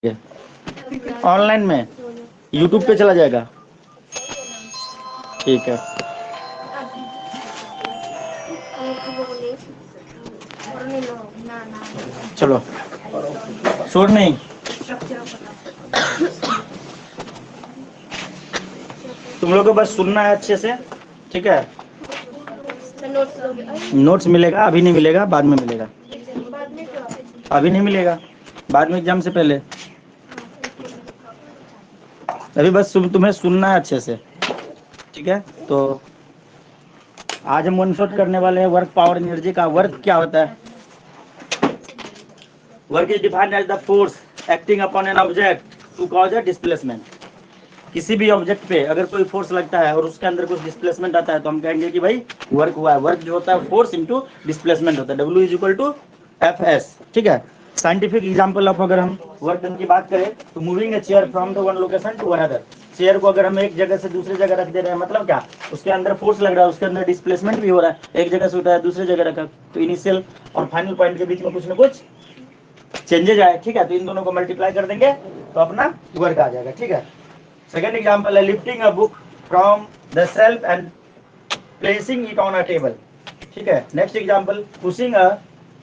Online में YouTube पे चला जाएगा। ठीक है, चलो शोर नहीं। तुम लोग को बस सुनना है अच्छे से, ठीक है। नोट्स मिलेगा, अभी नहीं मिलेगा, बाद में मिलेगा। अभी नहीं मिलेगा, बाद में एग्जाम से पहले। अभी बस तुम्हें सुनना है अच्छे से, ठीक है। तो आज हम वन शॉट करने वाले हैं वर्क पावर एनर्जी का। वर्क क्या होता है? Work is defined as the force acting upon an object to cause a displacement. किसी भी ऑब्जेक्ट पे अगर कोई फोर्स लगता है और उसके अंदर कुछ डिस्प्लेसमेंट आता है तो हम कहेंगे कि भाई वर्क हुआ है। वर्क जो होता है फोर्स इनटू डिस्प्लेसमेंट होता है, W is equal to FS, ठीक है। साइंटिफिक एग्जांपल ऑफ अगर हम वर्क डन की बात करें तो moving a chair from the one location to another. Chair को अगर हम एक जगह से दूसरी जगह रख दे रहे हैं, मतलब क्या, उसके अंदर फोर्स लग रहा है, उसके अंदर डिस्प्लेसमेंट भी हो रहा है। एक जगह से उठाया दूसरी जगह रखा तो इनिशियल और फाइनल पॉइंट के बीच में कुछ ना कुछ चेंजेज आए, ठीक है। तो इन दोनों को मल्टीप्लाई कर देंगे तो अपना वर्क आ जाएगा, ठीक है। सेकेंड एग्जाम्पल है lifting a book from the shelf and placing it on a table, ठीक है। Next example pushing a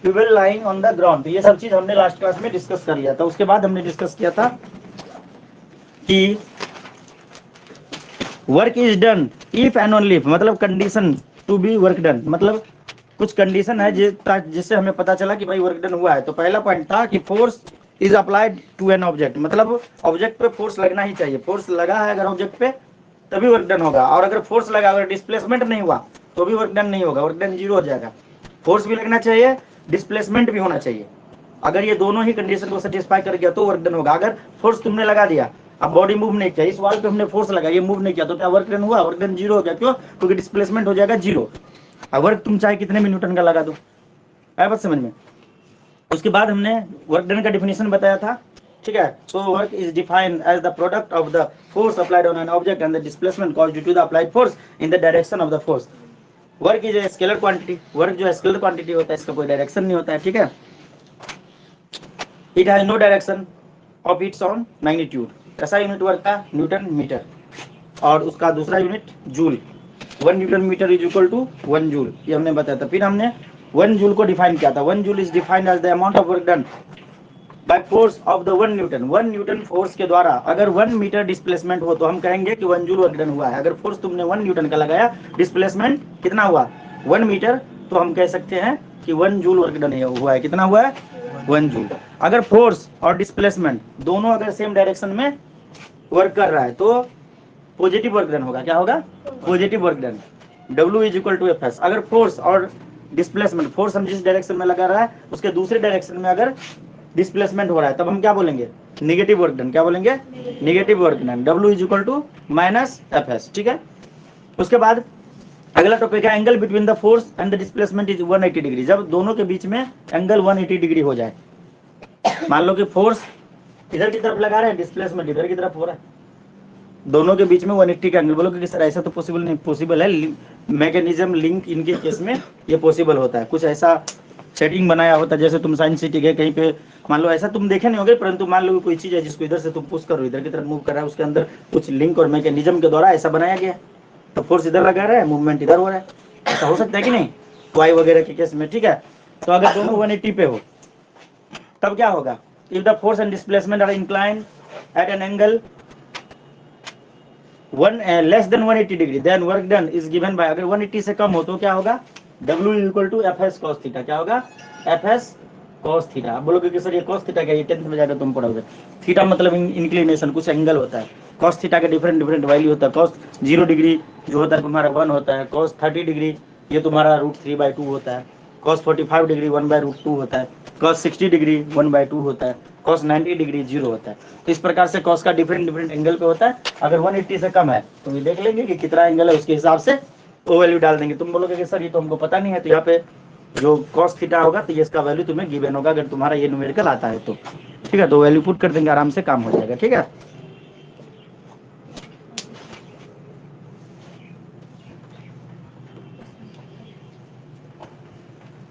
tubewell lying on the ground. तो ये सब चीज हमने लास्ट क्लास में डिस्कस कर लिया था। उसके बाद हमने डिस्कस किया था कि work is done if and only if, मतलब condition to be work done, मतलब कुछ कंडीशन है जिससे हमें पता चला कि भाई वर्क डन हुआ है। तो पहला पॉइंट था कि force is applied to an object, मतलब ऑब्जेक्ट पे फोर्स लगना ही चाहिए। फोर्स लगा है अगर ऑब्जेक्ट पे तभी वर्क डन होगा, और अगर फोर्स लगा, अगर डिस्प्लेसमेंट नहीं हुआ तो भी वर्क डन नहीं होगा, वर्क डन जीरो हो जाएगा। फोर्स भी लगना चाहिए, डिस्प्लेसमेंट भी होना चाहिए। अगर ये दोनों ही कंडीशन को सेटिस्फाई कर गया तो वर्क डन होगा। अगर फोर्स तुमने लगा दिया, अब बॉडी मूव नहीं किया, इस वाल पे हमने फोर्स लगा, ये मूव नहीं किया, तो क्या वर्क डन हुआ? वर्क डन जीरो हो गया। क्यों? क्योंकि डिस्प्लेसमेंट हो जाएगा जीरो। वर्क तुम चाहे कितने भी न्यूटन का लगा दो, आया बात समझ में। उसके बाद हमने वर्क डन का डिफिनेशन बताया था, ठीक है। So work is defined as the product of the force applied on an object and the displacement caused due to the applied force in the direction of the force. Work is a scalar quantity. Work जो है scalar quantity होता है, इसका कोई direction नहीं होता है, ठीक है। It has no direction of its own magnitude. कैसा यूनिट वर्क का? न्यूटन मीटर, और उसका दूसरा unit joule. 1 newton metre is equal to 1 joule, ये हमने बताया था। फिर हमने 1 जूल को डिफाइन किया था। 1 joule is defined as the amount of work done by force of the 1 newton. 1 newton force के द्वारा अगर 1 मीटर डिस्प्लेसमेंट हो तो हम कहेंगे कि 1 जूल वर्क डन हुआ है। अगर फोर्स तुमने 1 न्यूटन का लगाया, डिस्प्लेसमेंट कितना हुआ? 1 मीटर, तो हम कह सकते हैं कि 1 जूल वर्क डन हुआ है। कितना हुआ है? 1 जूल। अगर फोर्स और डिस्प्लेसमेंट दोनों अगर सेम डायरेक्शन में वर्क कर रहा है तो पॉजिटिव वर्क डन होगा। क्या होगा? Positive work done. W is equal to FS। अगर फोर्स और डिस्प्लेसमेंट, फोर्स हम जिस डायरेक्शन में लगा रहा है उसके दूसरे डायरेक्शन में अगर डिस्प्लेसमेंट हो रहा है तब हम क्या बोलेंगे? Negative work done. क्या बोलेंगे? Negative work done. W is equal to minus FS, ठीक है। उसके बाद अगला टॉपिक है angle between the force and the displacement is 180 degree. जब दोनों के बीच में एंगल 180 डिग्री हो जाए, मान लो कि फोर्स इधर की तरफ लगा रहे हैं, डिस्प्लेसमेंट इधर की तरफ हो रहा है, दोनों के बीच में 180 का एंगल। बोलोगे कि सर ऐसा तो पॉसिबल नहीं। पॉसिबल है, मैकेनिज्म लिंक इनके केस में ये पॉसिबल होता है। कुछ ऐसा सेटिंग बनाया होता है, जैसे तुम साइंस सिटी गए कहीं पे, मान लो ऐसा तुम देखे नहीं होगे, परंतु मान लो कोई चीज है जिसको इधर से तुम पुश करो, इधर की तरफ मूव कर रहा है, उसके अंदर कुछ लिंक और मैकेनिज्म के द्वारा ऐसा बनाया गया, तो फोर्स इधर लगा रहा है, मूवमेंट इधर हो रहा है। ऐसा हो सकता है कि नहीं, वाई वगैरह के केस में, ठीक है। तो अगर दोनों 180 पे हो तब क्या होगा? If the force and displacement are inclined at an angle less than 180 degree, then work done is given by, अगर 180 से कम हो तो क्या होगा? W equal to FS cos theta. क्या होगा? FS cos theta. आप बोलोगे कि सर ये cos थीटा क्या? ये 10th में जाकर तुम पढ़ोगे। थीटा मतलब इंक्लिनेशन, कुछ एंगल होता है। cos थीटा का डिफरेंट डिफरेंट वैल्यू होता है। cos 0 डिग्री जो होता है तुम्हारा 1 होता है। cos 30 डिग्री ये तुम्हारा √3/2 होता है। cos 45 डिग्री 1/√2 होता है। cos 60 डिग्री 1/2 होता है। cos 90 डिग्री 0 होता है। तो इस प्रकार से cos का डिफरेंट डिफरेंट एंगल पे होता है। अगर 180 से कम है तो ये देख लेंगे कि कितना एंगल है, उसके हिसाब से वो वैल्यू डाल देंगे। तुम बोलोगे कि सर ये तो हमको पता नहीं है, तो यहाँ पे जो cos थीटा होगा तो ये इसका वैल्यू तुम्हें गिवन होगा, अगर तुम्हारा ये न्यूमेरिकल आता है तो, ठीक है। तो वैल्यू पुट कर देंगे, आराम से काम हो जाएगा, ठीक है।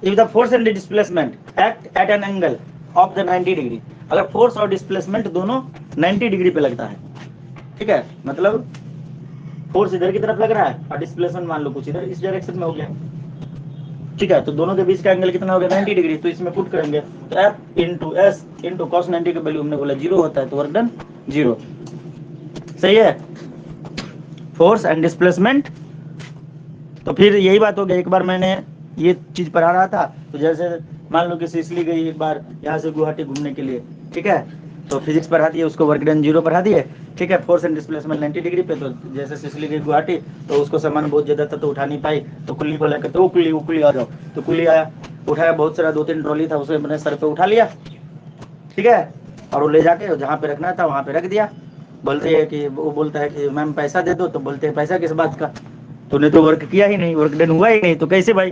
If the force and the displacement act at an angle of the 90 degree, अगर फोर्स और डिस्प्लेसमेंट दोनों 90 डिग्री पे लगता है, ठीक है, मतलब फोर्स इधर की तरफ लग रहा है और डिस्प्लेसमेंट मान लो कुछ इधर इस डायरेक्शन में हो गया, ठीक है, तो दोनों के बीच का एंगल कितना हो गया 90 डिग्री। तो इसमें पुट करेंगे तो F into S into cos 90 का वैल्यू हमने बोला 0 होता है, तो वर्क डन 0। सही है, फोर्स एंड डिस्प्लेसमेंट। तो फिर यही बात हो गई, एक बार मैंने ये चीज पढ़ा रहा था, तो जैसे मान लो कि सिसली गई एक बार यहाँ से गुवाहाटी घूमने के लिए, ठीक है, तो फिजिक्स पढ़ा दिए उसको, वर्क डन 0 पढ़ा दिए, ठीक है, फोर्स एंड डिस्प्लेसमेंट 90 डिग्री पे। तो जैसे सिसली गई गुवाहाटी, तो उसको सामान बहुत ज्यादा था तो उठा नहीं पाई, तो कुल्ली को लेकर तो कुल्ली आ जाओ, तो कुल्ली आया, उठाया, बहुत सारा 2-3 ट्रॉली था, उसे अपने सर पे उठा लिया, ठीक है, और वो ले जाके जहाँ पे रखना था वहाँ पे रख दिया। बोलते हैं कि वो बोलता है कि मैम पैसा दे दो, तो बोलते हैं पैसा किस बात का, तूने तो वर्क किया ही नहीं, वर्क डन हुआ ही नहीं, तो कैसे भाई।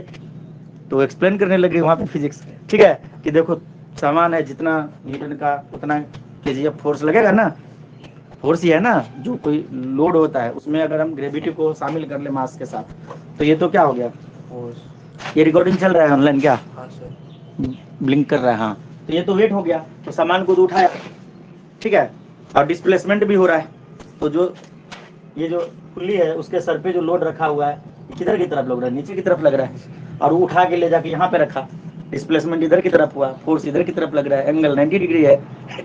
तो एक्सप्लेन करने लगे वहाँ पे फिजिक्स, ठीक है, कि देखो सामान है जितना न्यूटन का उतना केजीएफ फोर्स लगेगा ना, फोर्स ही है ना, जो कोई लोड होता है उसमें अगर हम ग्रेविटी को शामिल कर ले मास के साथ, तो ये तो क्या हो गया फोर्स। ये रिकॉर्डिंग चल रहा है ऑनलाइन क्या? हाँ सर, ब्लिंक कर रहा है, हाँ, तो ये तो वेट हो गया, तो सामान को तो उठाया, ठीक है, और डिस्प्लेसमेंट भी हो रहा है, तो जो ये जो खुली है उसके सर पे जो लोड रखा हुआ है किधर की तरफ लग रहा है, नीचे की तरफ लग रहा है, और वो उठा के ले जाके यहाँ पे रखा, डिस्प्लेसमेंट इधर की तरफ हुआ, फोर्स इधर की तरफ लग रहा है, एंगल 90 डिग्री है,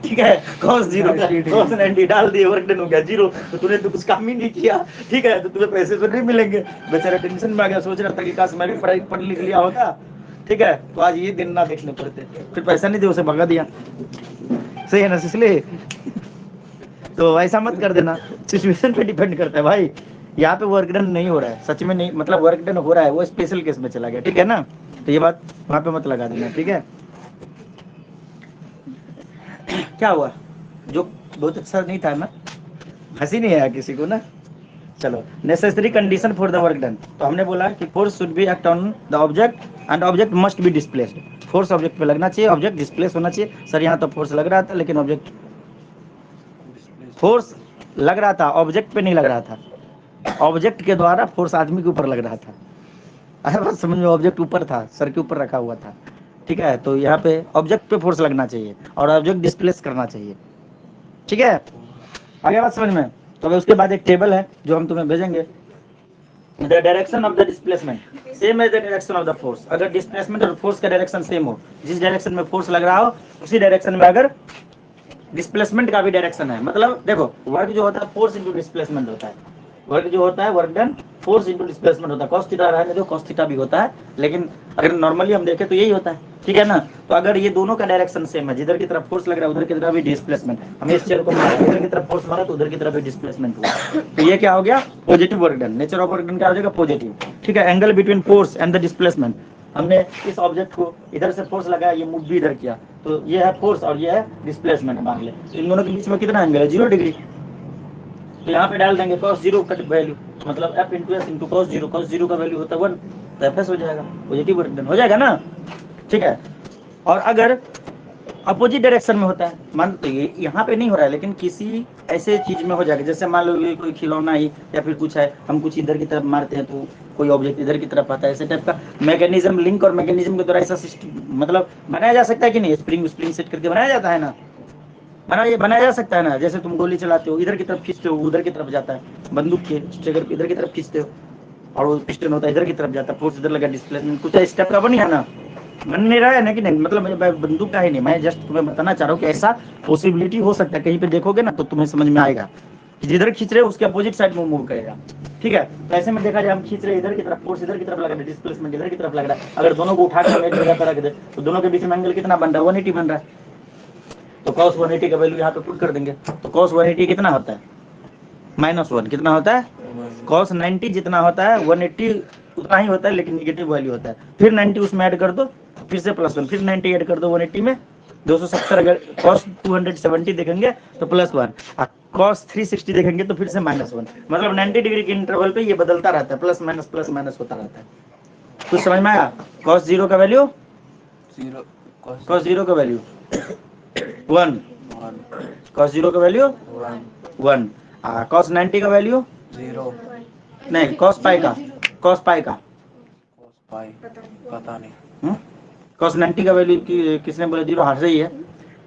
ठीक है, cos 0 का cos 90 डाल दिए, वर्क डन हो गया 0। तो तूने तो कुछ काम ही नहीं किया, ठीक है, तो तुम्हें पैसे तो नहीं मिलेंगे। बेचारा टेंशन में आ गया, सोच रहा था कि काश मैं भी पढ़ लिख लिया होता, ठीक है, तो आज ये दिन ना देखने पड़ते, फिर पैसा नहीं दे उसे भगा दिया। सही है ना, इसलिए तो ऐसा मत कर देना, सिचुएशन पे डिपेंड करता है भाई। यहाँ पे वर्क डन नहीं हो रहा है, सच में नहीं, मतलब वर्क डन हो रहा है, वो स्पेशल केस में चला गया, ठीक है ना, तो ये बात वहाँ पे मत लगा देना, ठीक है। क्या हुआ, जो बहुत अच्छा नहीं था ना, हंसी नहीं आया किसी को ना। चलो, necessary condition for the work done, तो हमने बोला कि force should be act on the object and object must be displaced. Force object पे लगना चाहिए, ऑब्जेक्ट डिस्प्लेस होना चाहिए। सर यहाँ तो फोर्स लग रहा था लेकिन ऑब्जेक्ट, फोर्स लग रहा था ऑब्जेक्ट पे नहीं लग रहा था, ऑब्जेक्ट के द्वारा फोर्स आदमी के ऊपर लग रहा था। अरे बस समझ में, ऑब्जेक्ट ऊपर था, सर के ऊपर रखा हुआ था, ठीक है, तो यहाँ पे ऑब्जेक्ट पे फोर्स लगना चाहिए और ऑब्जेक्ट डिस्प्लेस करना चाहिए, ठीक है, आगे बात समझ में। तो उसके बाद एक टेबल है जो हम तुम्हें भेजेंगे, the direction of the displacement same as the direction of the force. अगर डिस्प्लेसमेंट और फोर्स का डायरेक्शन सेम हो, जिस डायरेक्शन में फोर्स लग रहा हो उसी डायरेक्शन में अगर डिस्प्लेसमेंट का भी डायरेक्शन है, मतलब देखो वर्क जो होता है फोर्स इंटू डिस्प्लेसमेंट होता है, वर्क जो होता है work done force into displacement होता है, कॉस थीटा रहने दो, कॉस थीटा भी होता है, लेकिन अगर नॉर्मली हम देखें तो यही होता है, ठीक है ना। तो अगर ये दोनों का डायरेक्शन सेम है, जिधर की तरफ फोर्स लग रहा है उधर की तरफ भी डिस्प्लेसमेंट, हमें इस चेयर को मारा, इधर की तरफ फोर्स मारा तो उधर की तरफ भी डिस्प्लेसमेंट हुआ, तो ये क्या हो गया positive work done. Nature of work done क्या हो जाएगा पॉजिटिव, ठीक है। Angle between force and the displacement, हमने इस ऑब्जेक्ट को इधर से फोर्स लगाया, ये मूव भी इधर किया, तो ये है फोर्स और ये है डिस्प्लेसमेंट मान ले, तो इन दोनों के बीच में कितना एंगल है 0 डिग्री, तो यहाँ पे डाल देंगे cos 0 का वैल्यू, मतलब f into S into cos 0 का वैल्यू होता है 1, तो एफ एस हो जाएगा, पॉजिटिव वर्क डन हो जाएगा ना, ठीक है। और अगर अपोजिट डायरेक्शन में होता है, मान तो ये यहाँ पे नहीं हो रहा है लेकिन किसी ऐसे चीज में हो जाएगा, जैसे मान लो ये कोई खिलौना ही या फिर कुछ है, हम कुछ इधर की तरफ मारते हैं तो कोई ऑब्जेक्ट इधर की तरफ आता है, ऐसे टाइप का मैकेनिज्म, लिंक और मैकेनिज्म के द्वारा ऐसा सिस्टम मतलब बनाया जा सकता है कि नहीं, स्प्रिंग सेट करके बनाया जाता है ना, बनाया जा सकता है ना। जैसे तुम गोली चलाते हो, इधर की तरफ खींचते हो उधर की तरफ जाता है, बंदूक के ट्रिगर इधर की तरफ खींचते हो और वो पिस्टन होता है इधर की तरफ जाता है, फोर्स इधर लगा, डिस्प्लेसमेंट कुछ स्टेप का बन गया ना, बन नहीं रहा है ना कि नहीं, मतलब मैं बंदूक का ही नहीं, मैं जस्ट तुम्हें बताना चाह रहा हूँ कि ऐसा पॉसिबिलिटी हो सकता है, कहीं पे देखोगे ना तो तुम्हें समझ में आएगा कि जिधर खींच रहे हो उसके अपोजिट साइड में मूव करेगा, ठीक है। तो ऐसे में देखा जाए हम खींच रहे इधर की तरफ, फोर्स इधर की तरफ लग रहा है, डिस्प्लेसमेंट इधर की तरफ लग रहा है, अगर दोनों को उठाकर एक जगह पर रख दे तो दोनों के बीच में एंगल कितना बन रहा है 180 बन रहा है, तो cos 180 का वैल्यू यहाँ पे पुट कर देंगे, तो cos 180 कितना होता है -1, कितना होता है cos 90 जितना होता है 180 उतना ही होता है, लेकिन निगेटिव वैल्यू होता है, फिर 90 उसमें ऐड कर दो, फिर से +1, फिर 90 ऐड कर दो 180 में 270, अगर cos 270 देखेंगे तो +1, cos 360 देखेंगे तो फिर से -1, मतलब 90 डिग्री के इंटरवल पे ये बदलता रहता है, प्लस माइनस होता रहता है। कुछ समझ में आया? cos 0 का वैल्यू 0, cos 0 का वैल्यू 1, cos 0 का वैल्यू 1, cos 90 का वैल्यू 0, नहीं cos पाई का पता नहीं, cos 90 का वैल्यू किसने बोला 0, हाथ से ही है,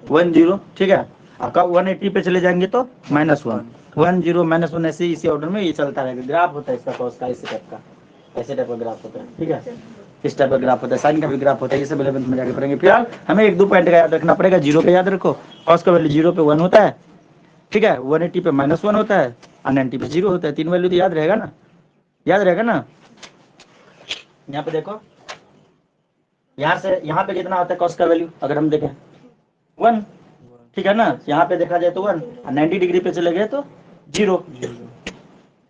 1 0, ठीक है। आपका 180 पे चले जाएंगे तो -1, 1 0 -1, ऐसे इसी ऑर्डर में ये चलता रहेगा। ग्राफ होता है इसका कॉस का, इसी टाइप का, ऐसे टाइप का ग्राफ होता है, ठीक है। इस टाइप का ग्राफ होता है, साइन का भी ग्राफ होता है, ये सब 11th में जाके पढ़ेंगे। फिलहाल हमें 1-2 पॉइंट का याद रखना पड़ेगा। 0 पे याद रखो, कॉस का वैल्यू 0 पे 1 होता है, ठीक है। 180 पे -1 होता है और 90 पे 0 होता है। 3 वैल्यू तो याद रहेगा ना, याद रहेगा ना। यहाँ पे देखो, यहाँ से यहाँ पे कितना होता है कॉस का वैल्यू, अगर हम देखें 1, ठीक है ना। यहाँ पे देखा जाए तो 1, 90 डिग्री पे चले गए तो 0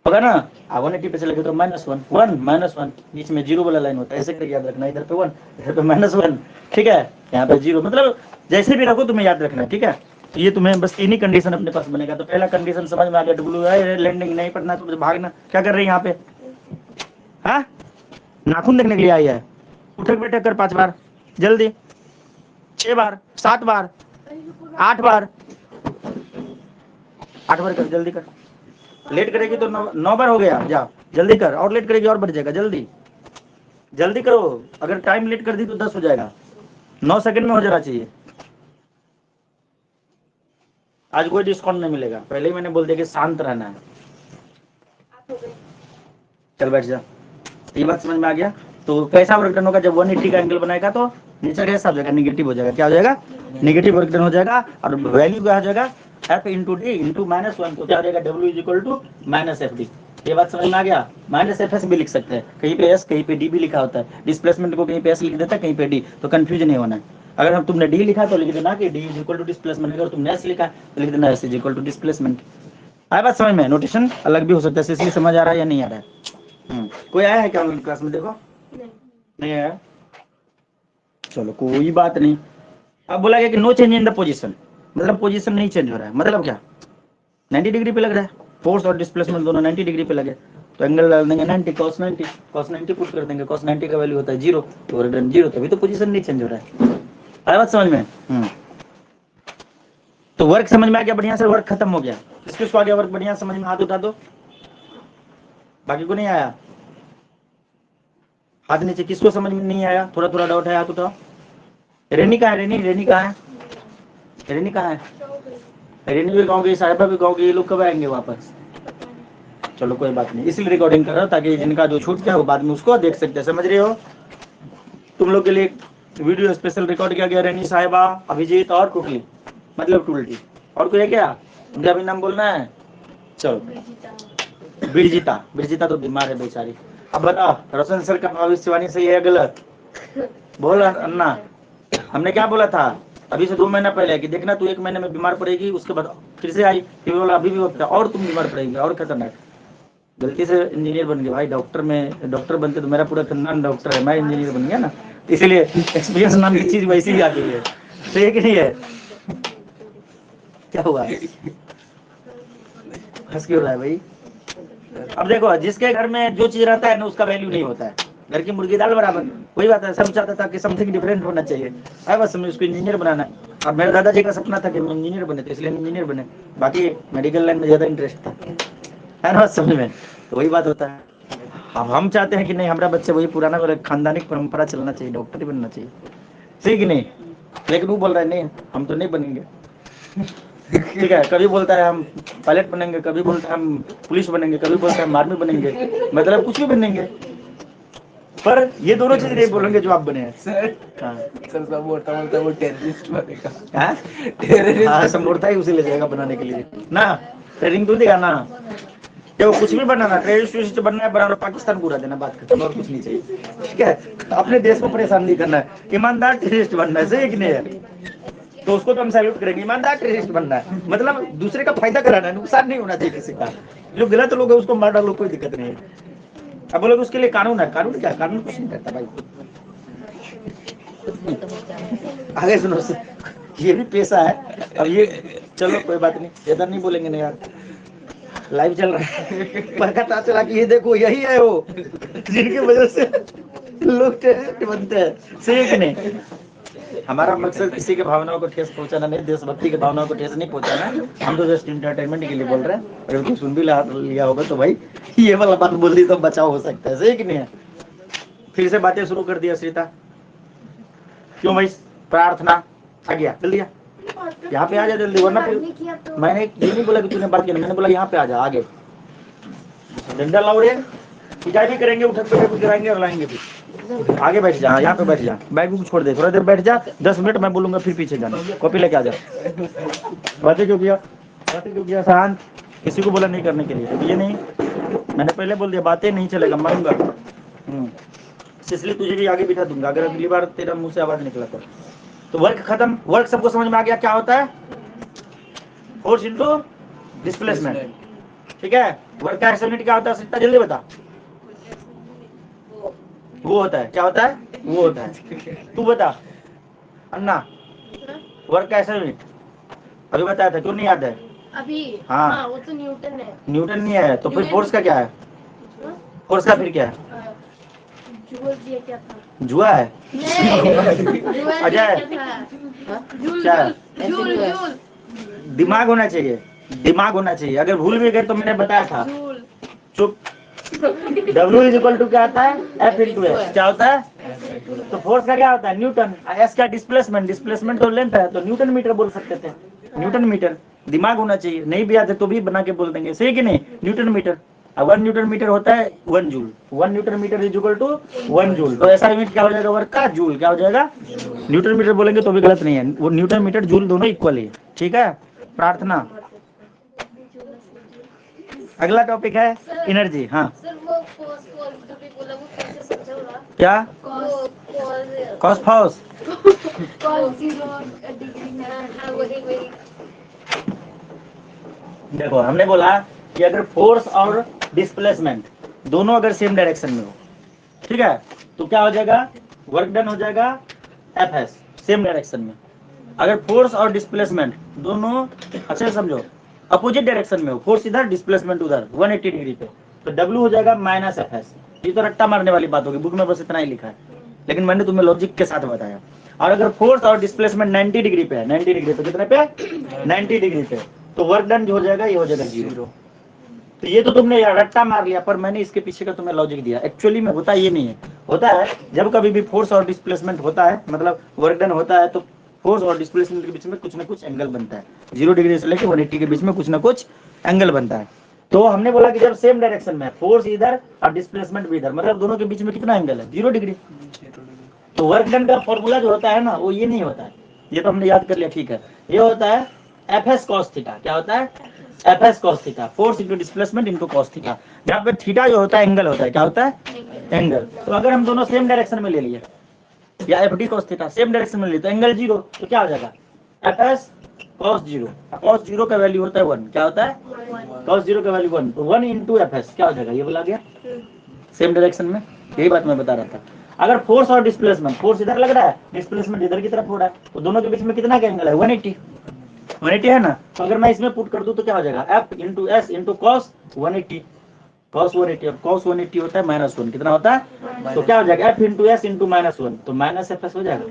होगा ना। 180 पे चले गए तो -1, 1 -1, बीच में 0 वाला लाइन होता है, ऐसे करके याद रखना। इधर पे 1, इधर पे -1, ठीक है। यहाँ पे 0, मतलब जैसे भी रखो तुम्हें याद रखना है, ठीक है। तो ये तुम्हें बस 3 ही कंडीशन अपने पास बनेगा। तो पहला कंडीशन समझ में आ गया, डब्ल्यू है लैंडिंग नहीं पड़ना तो भागना। क्या कर रही है यहाँ पे, हाँ, नाखून देखने के लिए आई है। उठक बैठक कर 5 बार जल्दी, 6 बार, 7 बार, 8 बार, 8 बार कर, जल्दी कर। लेट करेगी तो 9 बार हो गया, जा जल्दी कर। और लेट करेगी और बढ़ जाएगा, जल्दी जल्दी करो। अगर टाइम लेट कर दी तो 10 हो जाएगा, 9 सेकंड में हो जाना चाहिए। आज कोई डिस्काउंट नहीं मिलेगा, पहले ही मैंने बोल दिया कि शांत रहना है। चल बैठ जा। ये बात समझ में आ गया। तो कैसा वर्क डन होगा, जब 180 का एंगल बनाएगा तो नीचे कैसा हो जाएगा, निगेटिव हो जाएगा। क्या हो जाएगा, निगेटिव वर्क डन हो जाएगा। और वैल्यू क्या हो जाएगा, f इंटू डी इंटू -1, तो क्या हो जाएगा, w is equal to -fd। ये बात समझ में आ गया। -fs भी लिख सकते हैं, कहीं पे s कहीं पे d भी लिखा होता है। डिस्प्लेसमेंट को कहीं पे s लिख देता है, कहीं पे d, तो कंफ्यूज नहीं होना है। अगर हम तुमने d लिखा तो लिख देना कि d is equal to displacement, अगर तुमने s लिखा तो लिख देना s is equal to displacement. आया बात समझ में। नोटेशन अलग भी हो सकता है, इसलिए समझ आ रहा है या नहीं आ रहा है। कोई आया है क्या ऑनलाइन क्लास में, देखो नहीं आया, चलो कोई बात नहीं। अब बोला गया कि no change in the position, मतलब पोजीशन नहीं चेंज हो रहा है, मतलब क्या, 90 डिग्री पे लग रहा है। फोर्स और डिस्प्लेसमेंट दोनों 90 डिग्री पे लगे, तो एंगल डाल देंगे 90, cos 90, cos 90 पुट कर देंगे। cos 90 का वैल्यू होता है 0, तो रिटर्न 0, तभी तो पोजीशन नहीं चेंज हो रहा है। आया बात समझ में। तो वर्क समझ में आ गया, बढ़िया से वर्क खत्म हो गया। किसको आ गया वर्क बढ़िया समझ में, हाथ उठा दो। बाकी को नहीं आया, हाथ नीचे। किसको समझ में नहीं आया, थोड़ा थोड़ा डाउट है, हाथ उठाओ। रेनी कहाँ है, रेनी कहाँ है, रेनी कहाँ है, रेनी भी गाँव गई, साहिबा भी गाँव गई, ये लोग कब आएंगे वापस। चलो कोई बात नहीं, इसलिए रिकॉर्डिंग कर रहा हूँ ताकि जिनका जो छूट गया वो बाद में उसको देख सकते हैं। समझ रहे हो, तुम लोग के लिए वीडियो स्पेशल रिकॉर्ड किया गया। रेनी, साहिबा, अभिजीत और कुकली, मतलब टूल्टी। और कोई है क्या, उनका भी नाम बोलना है। चलो, बिरजिता, बिरजिता तो बीमार है बेचारी। अब बताओ, रोशन सर का भविष्यवाणी सही है गलत, बोल अन्ना। हमने क्या बोला था अभी से 2 महीना पहले कि देखना तू 1 महीने में बीमार पड़ेगी, उसके बाद फिर से आई, फिर बोला अभी भी होता है और तुम बीमार पड़ेगी और खतरनाक। गलती से इंजीनियर बन गया भाई, डॉक्टर में डॉक्टर बनते तो मेरा पूरा खानदान डॉक्टर है, मैं इंजीनियर बन गया ना, इसीलिए एक्सपीरियंस नाम की चीज वैसी ही आ गई है। सही कि नहीं है, क्या हुआ, हंस क्यों रहा है भाई। अब देखो, जिसके घर में जो चीज रहता है ना उसका वैल्यू नहीं होता है। घर की मुर्गी दाल बराबर, वही बात है। सब चाहता था कि समथिंग डिफरेंट होना चाहिए, है बस हमें उसको इंजीनियर बनाना है। और मेरे दादाजी का सपना था कि मैं इंजीनियर बने, तो इसलिए इंजीनियर बने। बाकी मेडिकल लाइन में ज्यादा इंटरेस्ट था, है ना समझ में। तो वही बात होता है। अब हम चाहते हैं कि नहीं, हमारा बच्चे वही पुराना वाला खानदानी परंपरा चलना चाहिए, डॉक्टर ही बनना चाहिए, सही कि नहीं। लेकिन वो बोल रहा है नहीं, हम तो नहीं बनेंगे। ठीक है, कभी बोलता है हम पायलट बनेंगे, कभी बोलता है हम पुलिस बनेंगे, कभी बोलता है हम आर्मी बनेंगे, मतलब कुछ भी बनेंगे, पर ये दोनों चीज नहीं बोलेंगे जो आप बने हैं। सब मोटा मोटा वो टेररिस्ट बनेगा। हाँ, सब मोड़ता ही उसे ले जाएगा बनाने के लिए ना, ट्रेनिंग तो देगा ना। जब कुछ भी बनाना, टेररिस्ट बनना है, बना पाकिस्तान पूरा देना, बात खत्म, और कुछ नहीं चाहिए। ठीक है, अपने देश को परेशान नहीं करना है, ईमानदार टेररिस्ट बनना है, सही कि नहीं है। तो उसको तो हम सैल्यूट करेंगे, ईमानदार टेररिस्ट बनना है, मतलब दूसरे का फायदा कराना है, नुकसान नहीं होना चाहिए किसी का। जो गलत लोग है उसको मार डालो, कोई दिक्कत नहीं है। अब बोलोगे उसके लिए कानून है, कानून क्या, कानून कुछ नहीं करता भाई। आगे सुनो, ये भी पेशा है। अब ये चलो कोई बात नहीं, ज्यादा नहीं बोलेंगे ना यार, लाइव चल रहा है। पता चला कि ये देखो यही है वो जिनकी वजह से लोग टेररिस्ट बनते हैं, सही है कि नहीं। हमारा मकसद किसी के भावनाओं को ठेस पहुंचाना नहीं, देशभक्ति के भावनाओं को ठेस नहीं पहुंचाना। हम तो जस्ट इंटरटेनमेंट के लिए बोल रहे हैं। अगर तू सुन भी लिया होगा तो भाई ये वाला बात बोल दी तो बचाव हो सकता है, सही कि नहीं है। फिर से बातें शुरू कर दिया श्रीता, क्यों भाई, प्रार्थना आ गया, जल्दी आ। यहाँ पे आ जा जल्दी, वरना फिर मैंने ये नहीं बोला कि तूने बात किया, मैंने बोला यहाँ पे आ जा आगे। डंडा लाओ रे, पिटाई भी करेंगे, उठक बैठक भी कराएंगे और लाएंगे भी। आगे बैठ जा, यहाँ पे बैठ जा, बैग भी छोड़ दे, थोड़ा देर बैठ जा, 10 मिनट मैं बोलूंगा फिर पीछे जाना, कॉपी लेके आ जा। बातें क्यों किया शांत, किसी को बोला नहीं करने के लिए, ये नहीं, मैंने पहले बोल दिया बातें नहीं चलेगा, मारूंगा। इसलिए तुझे भी आगे बिठा दूंगा अगर अगली बार तेरा मुंह से आवाज निकला तो। वर्क खत्म, वर्क सबको समझ में आ गया क्या होता है? फोर्स इनटू डिस्प्लेसमेंट, ठीक है। वर्क का यूनिट क्या होता है सीता, जल्दी बता। वो होता है, क्या होता है? वो होता है। तू बता अन्ना, वर्क का यूनिट अभी बताया था, क्यों नहीं याद है अभी? हाँ वो तो न्यूटन है। न्यूटन नहीं है तो फिर फोर्स का क्या है? फोर्स का फिर क्या है? क्या था? जुआ है? अजय क्या? दिमाग होना चाहिए, दिमाग होना चाहिए। अगर भूल भी गए तो मैंने बताया था। चुप। W इज इक्वल टू क्या होता है? F into S. क्या होता है? तो फोर्स का क्या होता है? न्यूटन। एस का डिस्प्लेसमेंट, डिस्प्लेसमेंट तो लेंथ है, तो न्यूटन मीटर बोल सकते थे। न्यूटन मीटर, दिमाग होना चाहिए। नहीं भी आते तो भी बना के बोल देंगे, सही कि नहीं? Newton metre. 1 न्यूटन मीटर होता है 1 joule. 1 newton metre is equal to 1 joule. तो ऐसा यूनिट क्या हो जाएगा वर्क का? जूल। क्या हो जाएगा? न्यूटन मीटर बोलेंगे तो भी गलत नहीं है, वो न्यूटन मीटर जूल दोनों इक्वल है, ठीक है। प्रार्थना। अगला टॉपिक है एनर्जी। हाँ सर वो बोला वो कैसे समझा? क्या? कॉस फाउस। वही देखो हमने बोला कि अगर फोर्स और डिस्प्लेसमेंट दोनों अगर सेम डायरेक्शन में हो, ठीक है, तो क्या हो जाएगा? वर्क डन हो जाएगा Fs, सेम डायरेक्शन में। अगर फोर्स और डिस्प्लेसमेंट दोनों अच्छे से समझो अपोजिट डायरेक्शन में हो, फोर्स इधर डिस्प्लेसमेंट उधर 180 डिग्री पे, तो W हो जाएगा माइनस Fs। ये तो रट्टा मारने वाली बात होगी, बुक में बस इतना ही लिखा है, लेकिन मैंने तुम्हें लॉजिक के साथ बताया। और अगर फोर्स और डिस्प्लेसमेंट 90 डिग्री पे है, 90 डिग्री पे कितने पे? 90 डिग्री पे, तो वर्क डन जो हो जाएगा ये हो जाएगा 0। तो ये तो तुमने यार रट्टा मार लिया, पर मैंने इसके पीछे का तुम्हें लॉजिक दिया। एक्चुअली में होता ये नहीं है, होता है जब कभी भी फोर्स और डिस्प्लेसमेंट होता है, मतलब वर्क डन होता है, तो फोर्स और डिस्प्लेसमेंट के बीच में कुछ ना कुछ एंगल बनता है। 0 डिग्री से लेकर 180 के बीच में कुछ ना कुछ एंगल बनता है। तो हमने बोला कि जब सेम डायरेक्शन में फोर्स इधर और डिस्प्लेसमेंट भी इधर, मतलब दोनों के बीच में कितना एंगल है? 0 डिग्री। तो वर्क डन का फॉर्मूला जो होता है ना, वो ये नहीं होता है, ये तो हमने याद कर लिया, ठीक है। ये होता है Fs cos थीटा। क्या होता है? Fs cos theta, force into displacement into cos theta. यहाँ पे थीटा जो होता है एंगल होता है, क्या होता है? एंगल। तो अगर हम दोनों सेम डायरेक्शन में ले लिए, या FD cos theta same direction में लिए, तो एंगल 0, तो क्या हो जाएगा? Fs cos 0। cos 0 का वैल्यू होता है 1। क्या होता है? cos 0 का वैल्यू 1, तो 1 इंटू Fs क्या हो जाएगा? ये बोला गया सेम डायरेक्शन में, यही बात मैं बता रहा था। अगर फोर्स और डिस्प्लेसमेंट, फोर्स इधर लग रहा है, डिस्प्लेसमेंट इधर की तरफ हो रहा है, तो दोनों के बीच में कितना का एंगल है? 180। 180 है ना। तो अगर मैं इसमें पुट कर दूं तो क्या हो जाएगा? F into S into cos 180। cos 180, अब cos 180 होता है -1, कितना होता है? तो क्या हो जाएगा? F इंटू एस इंटू -1, तो माइनस Fs हो जाएगा।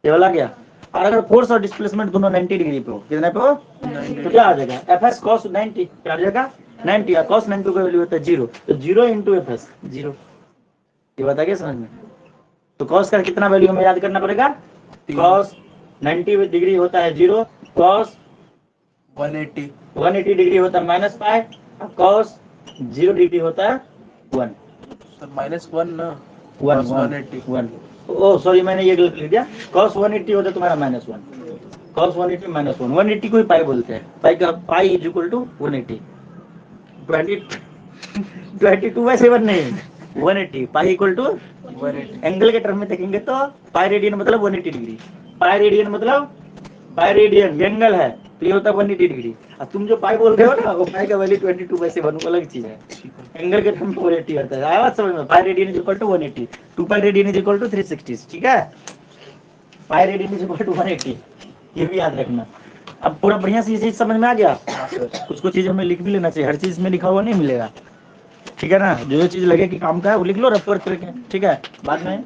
ये वाला गया। और अगर फोर्स और डिस्प्लेसमेंट दोनों 90 डिग्री पे हो, कितने पे हो? तो क्या आ जाएगा? Fs cos 90, क्या आ जाएगा? 90। और cos 90 का वैल्यू होता है 0, तो 0 इंटू Fs 0। ये बता गया समझ में? तो cos का कितना वैल्यू हमें याद करना पड़ेगा? cos 90 डिग्री होता है 0, cos 180 डिग्री होता है -5, और cos 0 डिग्री होता है 1। -1 ना, 1 ओ सॉरी, मैंने ये गलत लिख दिया। cos 180 होता है तुम्हारा -1, cos 180 -1, 180 को ही पाई बोलते हैं। पाई का पाई इज इक्वल टू 180। 22/7 नहीं, 180। Pi equal to 180। एंगल के टर्म में देखेंगे तो पाई रेडियन मतलब 180 डिग्री। पाई रेडियन मतलब पाई रेडियन एंगल है, तो ये होता है 180 डिग्री। अब तुम जो पाई बोल रहे हो ना, वो पाई का वैल्यू 22/7 अलग चीज है। एंगल के टर्म में 180 होता है। आया बात समझ में? Pi radian is equal to 180, 2 pi radian is equal to 360, ठीक है। Pi radian is equal to 180, ये भी याद रखना। अब पूरा बढ़िया से ये चीज समझ में आ गया। कुछ चीज हमें लिख भी लेना चाहिए, हर चीज में लिखा हुआ नहीं मिलेगा, ठीक है ना। जो चीज लगे कि काम का है वो लिख लो रेफर करके, ठीक है, बाद में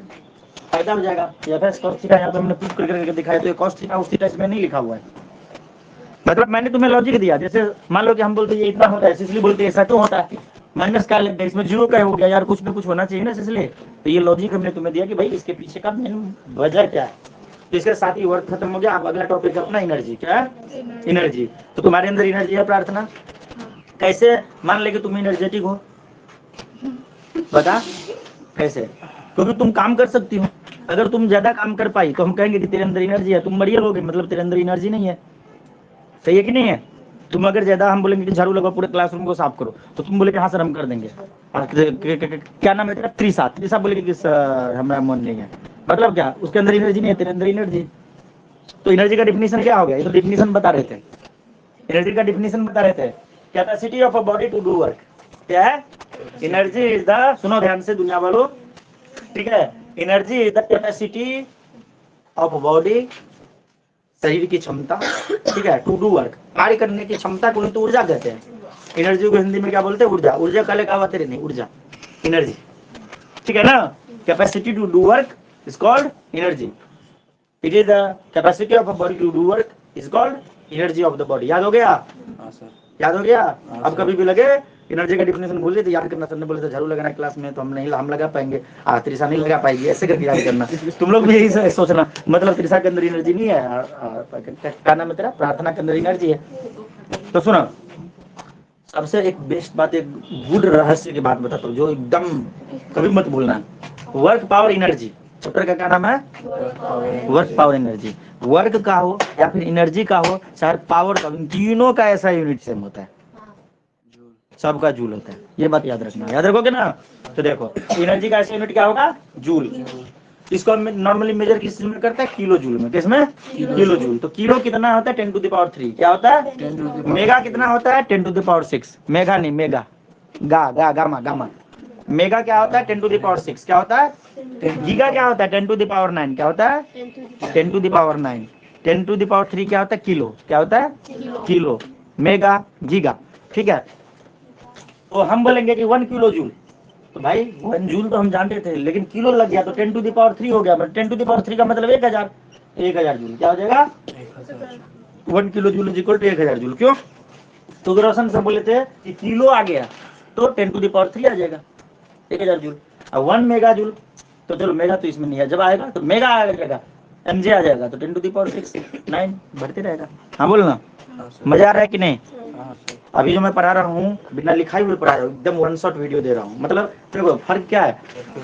फायदा हो जाएगा। Fs cos थीटा यहाँ पे हमने प्रूफ करके दिखाया, तो ये cos थीटा उस थीटा इसमें नहीं लिखा हुआ है। मतलब मैंने तुम्हें लॉजिक दिया, जैसे मान लो कि हम बोलते ये इतना होता है, इसलिए बोलते ऐसा क्यों होता है, माइनस का लग गया, इसमें 0 का हो गया यार, कुछ ना कुछ होना चाहिए ना, इसलिए तो ये लॉजिक हमने तुम्हें दिया कि भाई इसके पीछे का मेन वजह क्या है। तो इसके साथ ही वर्क खत्म हो गया। अब अगला टॉपिक है अपना एनर्जी। क्या है? एनर्जी। तो तुम्हारे अंदर एनर्जी है प्रार्थना। कैसे मान ले कि तुम एनर्जेटिक हो, बता कैसे? क्योंकि तुम काम कर सकती हो। अगर तुम ज्यादा काम कर पाई तो हम कहेंगे कि तेरे अंदर एनर्जी है। तुम बढ़िया हो गई, मतलब तेरे अंदर एनर्जी नहीं है। सही है कि नहीं है? तुम अगर ज्यादा हम बोलेंगे कि झाड़ू लगाओ पूरे क्लासरूम को साफ करो, तो तुम बोले कि हाँ सर हम कर देंगे। और क्या नाम है तेरा? त्रिशा। त्रिशा बोलेगी कि सर हमारा मन नहीं है। मतलब क्या? उसके अंदर एनर्जी नहीं है, तेरे अंदर एनर्जी। तो एनर्जी का डिफिनेशन क्या हो गया? ये तो डिफिनेशन बता रहे थे। एनर्जी का डिफिनेशन बता रहे थे, capacity of a body to do work. क्या है? एनर्जी इज द, सुनो ध्यान से दुनिया वालों, ठीक है, energy is the capacity of body, शरीर की क्षमता, ठीक है, टू डू वर्क, कार्य करने की क्षमता को ही तो ऊर्जा कहते हैं। एनर्जी को हिंदी में क्या बोलते हैं? ऊर्जा। ऊर्जा काले कहा तेरे नहीं, ऊर्जा, एनर्जी, ठीक है ना? Capacity to do work is called energy. It is the capacity of a body to do work is called energy of the body. याद हो गया? हाँ सर। याद हो गया? हाँ, अब कभी भी लगे एनर्जी का डिफिनेशन भूल गए तो याद करना। सर ने बोले तो झाड़ू लगाना क्लास में, तो हम नहीं, हम लगा पाएंगे, त्रिशा नहीं लगा पाएगी, ऐसे करके याद करना। तुम लोग भी यही सोचना, मतलब त्रिशा के अंदर एनर्जी नहीं है। क्या नाम है तेरा? प्रार्थना के अंदर एनर्जी है। तो सुनो, सबसे एक बेस्ट बात, एक गुड रहस्य की बात बताता हूँ जो एकदम कभी मत भूलना। वर्क पावर एनर्जी चैप्टर का क्या नाम है? Work power energy. वर्क का हो या फिर एनर्जी का हो, चाहे पावर का, तीनों का ऐसा यूनिट सेम होता है, सबका जूल होता है। ये बात याद रखना, याद रखोगे ना? तो देखो एनर्जी का ऐसा यूनिट क्या होगा? जूल। इसको हम नॉर्मली मेजर किस में करते हैं? किलो जूल में। किसमें? Kilo joule. तो किलो कितना होता है? 10⁻3। क्या होता है? मेगा कितना होता है? 10⁶। मेगा नहीं, मेगा, गामा गामा। मेगा क्या होता है? 10⁶। क्या होता है? गीगा क्या होता है? 10⁹ क्या होता है? 10⁹ 10⁻3 क्या होता है? किलो। क्या होता है? किलो, मेगा, गीगा, ठीक है। तो हम बोलेंगे कि 1 किलो जूल, तो भाई 1 जूल तो हम जानते थे, लेकिन किलो लग गया तो 10⁻3 हो गया। 10⁻3 का मतलब 1000। 1000 जूल क्या हो जाएगा? 1 kilo joule is equal to 1000 joule. क्यों? तो रोशन से बोले थे कि किलो आ गया तो 10⁻3 आ जाएगा, 1000 जूल। अब 1 मेगा जूल, तो चलो मेगा तो इसमें नहीं है, जब आएगा तो मेगा आ जाएगा, mj आ जाएगा, तो 10⁻6 9 बढ़ते रहेगा। हाँ बोलना, मजा आ रहा है कि नहीं? अभी जो मैं पढ़ा रहा हूँ बिना लिखाई हुए पढ़ा रहा हूँ, एकदम 1 शॉट वीडियो दे रहा हूँ। मतलब देखो फर्क क्या है,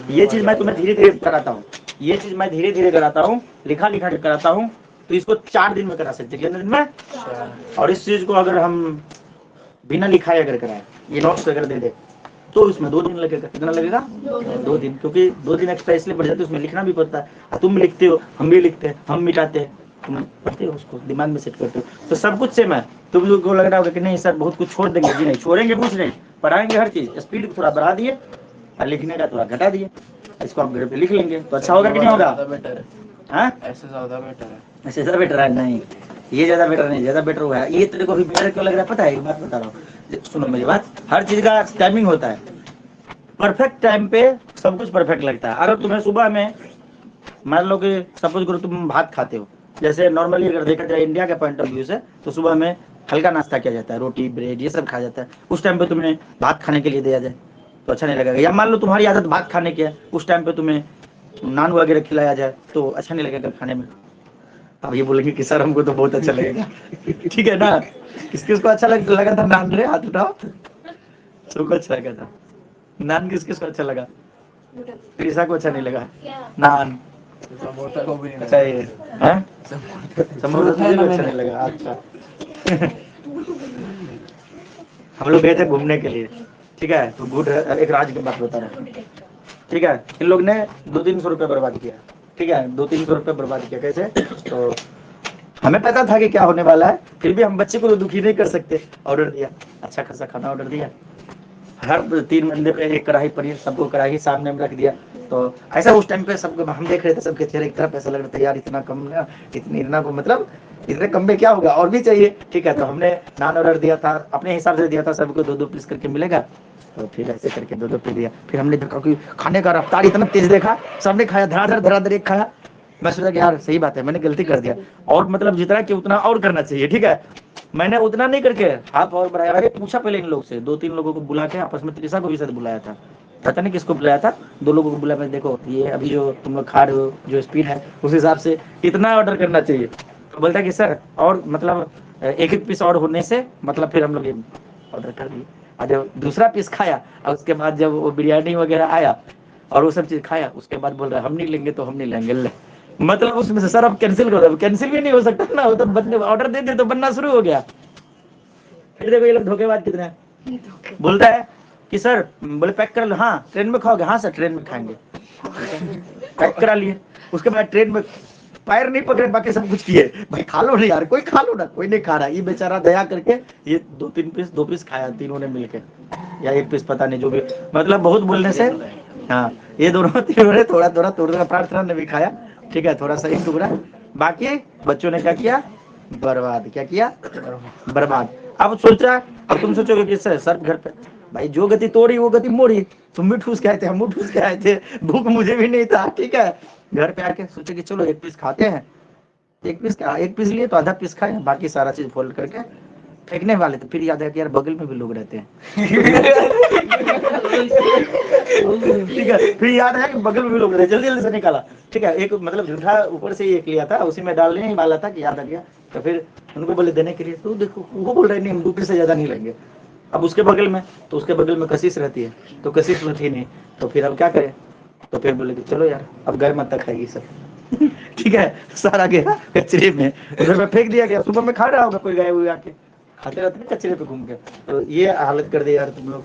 ये चीज मैं तुम्हें धीरे धीरे कराता हूँ, ये चीज मैं धीरे धीरे कराता हूँ, लिखा लिखा के कराता हूँ, तो इसको 4 दिन में करा सकते, कितने दिन में? और इस चीज को अगर हम बिना लिखाए अगर कराए, ये नोट्स अगर दे दे, तो उसमें 2 दिन लगेगा। कितना लगेगा? 2 दिन, क्योंकि 2 दिन एक्स्ट्रा इसलिए बढ़ जाते, उसमें लिखना भी पड़ता है। तुम लिखते हो, हम भी लिखते हैं, हम मिटाते हैं, तुम पढ़ते हो, उसको दिमाग में सेट करते हो, तो सब कुछ सेम है। तुम लोग को लग रहा होगा कि नहीं सर बहुत कुछ छोड़ देंगे, जी नहीं छोड़ेंगे कुछ नहीं, पढ़ाएंगे हर चीज। स्पीड थोड़ा बढ़ा दिए और लिखने का थोड़ा घटा दिए, इसको आप घर पे लिख लेंगे तो अच्छा होगा कि नहीं होगा? हाँ ऐसे ज्यादा बेटर है। ऐसे ज्यादा बेटर है? नहीं, ये ज्यादा बेटर नहीं, ज्यादा बेटर हुआ है। ये तेरे को भी बेटर क्यों लग रहा है पता है? एक बात बता रहा हूँ, सुनो मेरी बात, हर चीज का टाइमिंग होता है, परफेक्ट टाइम पे सब कुछ परफेक्ट लगता है। अगर तुम्हें सुबह में मान लो कि सपोज करो तुम भात खाते हो, जैसे नॉर्मली अगर देखा जाए इंडिया के पॉइंट ऑफ व्यू से, तो सुबह में हल्का नाश्ता किया जाता है, रोटी ब्रेड ये सब खाया जाता है। उस टाइम पे तुम्हें भात खाने के लिए दिया जाए तो अच्छा नहीं लगेगा। या मान लो तुम्हारी आदत भात खाने की है, उस टाइम पे तुम्हें नान वगैरह खिलाया जाए तो अच्छा नहीं लगेगा खाने में। अब ये बोलेंगे कि सर हमको तो बहुत अच्छा लगेगा। ठीक है ना? किस किस को अच्छा लगा था नान? रे हाथ उठाओ, सबको अच्छा लगा था नान। किस किस को अच्छा लगा? त्रिशा को अच्छा नहीं लगा नान। समोसा को भी नहीं अच्छा ये हैं? समोसा तुझे भी अच्छा नहीं लगा? अच्छा। हम लोग गए थे घूमने के लिए, ठीक है, तो गुड एक राज की बात बता रहा हूँ, ठीक है। इन लोग ने 200-300 रुपये बर्बाद किया, ठीक है, 200-300 रुपये बर्बाद किया। कैसे? तो हमें पता था कि क्या होने वाला है, फिर भी हम बच्चे को तो दुखी नहीं कर सकते, ऑर्डर दिया, अच्छा खासा खाना ऑर्डर दिया, हर 3 बंदे पे 1 कढ़ाई पनीर, सबको कढ़ाई सामने में रख दिया। तो ऐसा उस टाइम पे सबको हम देख रहे थे, सबके चेहरे एक तरफ ऐसा लग रहा था यार इतना कम ना, इतना को मतलब इतने कम में क्या होगा, और भी चाहिए, ठीक है। तो हमने नान ऑर्डर दिया था, अपने हिसाब से दिया था, सबको 2-2 पीस करके मिलेगा, तो फिर ऐसे करके 2-2 पीस दिया। फिर हमने देखा कि खाने का रफ्तार इतना तेज देखा, सबने खाया, धड़ाधड़ एक खाया। मैं सोचा कि यार सही बात है, मैंने गलती कर दिया, और मतलब जितना कि उतना और करना चाहिए, ठीक है। मैंने उतना नहीं करके हाथ और बढ़ाया, अरे पूछा पहले इन लोग से, 2-3 लोगों को बुला के आपस में, त्रिशा को भी साथ बुलाया था, पता नहीं किसको बुलाया था, 2 लोगों को बुलाया, मैं देखो ये अभी जो तुम लोग खा रहे हो जो स्पीड है उस हिसाब से कितना ऑर्डर करना चाहिए। तो बोलता है कि सर और मतलब एक एक पीस और होने से मतलब फिर हम लोग ये ऑर्डर कर दिए। और जब दूसरा पीस खाया और उसके बाद जब वो बिरयानी वगैरह आया और वो सब चीज खाया, उसके बाद बोल रहा है हम नहीं लेंगे तो हम नहीं लेंगे। ले मतलब उसमें से सर अब कैंसिल कर दो, कैंसिल भी नहीं हो सकता ना, वो तो बनने ऑर्डर दे दे तो बनना शुरू हो गया। फिर देखो ये लोग धोखेबाज कितने हैं। बोलता है कि सर बोले पैक कर लो, हाँ ट्रेन में खाओगे, हाँ सर ट्रेन में खाएंगे। पैक करा लिए, उसके बाद ट्रेन में पैर नहीं पकड़े, बाकी सब कुछ किए, भाई खा लो नहीं यार, कोई खा लो ना, कोई नहीं खा रहा। ये बेचारा दया करके ये 2 पीस खाया, तीनों ने मिलके, या 1 पीस पता नहीं, जो भी मतलब बहुत बोलने से हाँ ये दोनों तीनों ने थोड़ा थोड़ा थोड़ा प्रार्थना ने भी खाया, ठीक है, थोड़ा सा एक टुकड़ा, बाकी बच्चों ने क्या किया, बर्बाद। क्या किया, बर्बाद। अब सोचा, अब तुम सोचोगे कि सर घर पे भाई जो गति तोड़ी वो गति मोड़ी, तुम भी ठूस के आए थे, हम भी ठूस के आए थे, भूख मुझे भी नहीं था, ठीक है। घर पे आके सोचे कि चलो 1 पीस खाते हैं, 1 पीस क्या, 1 पीस लिए तो आधा पीस खाए, बाकी सारा चीज फोल्ड करके फेंकने वाले थे। फिर याद है कि यार बगल में भी लोग रहते हैं। ठीक है, फिर याद है कि बगल में भी लोग रहते हैं, जल्दी जल्दी से निकाला, ठीक है। एक मतलब झूठा ऊपर से एक लिया था, उसी में डालने ही वाला था कि याद आ गया, तो फिर उनको बोले देने के लिए, तो देखो वो बोल रहे नहीं हम 2 पीस से ज्यादा नहीं लेंगे। अब उसके बगल में, तो उसके बगल में कशिश रहती है, तो कशिश तो थी नहीं, तो फिर अब क्या करें, तो फिर बोले कि चलो यार अब गाय माता खाएगी सब। ठीक है, सारा गया कचरे में, उधर में फेंक दिया गया। सुबह में खा रहा होगा कोई गाय हुई आके, खाते रहते हैं कचरे पे घूम के। तो ये हालत कर दी यार तुम लोग।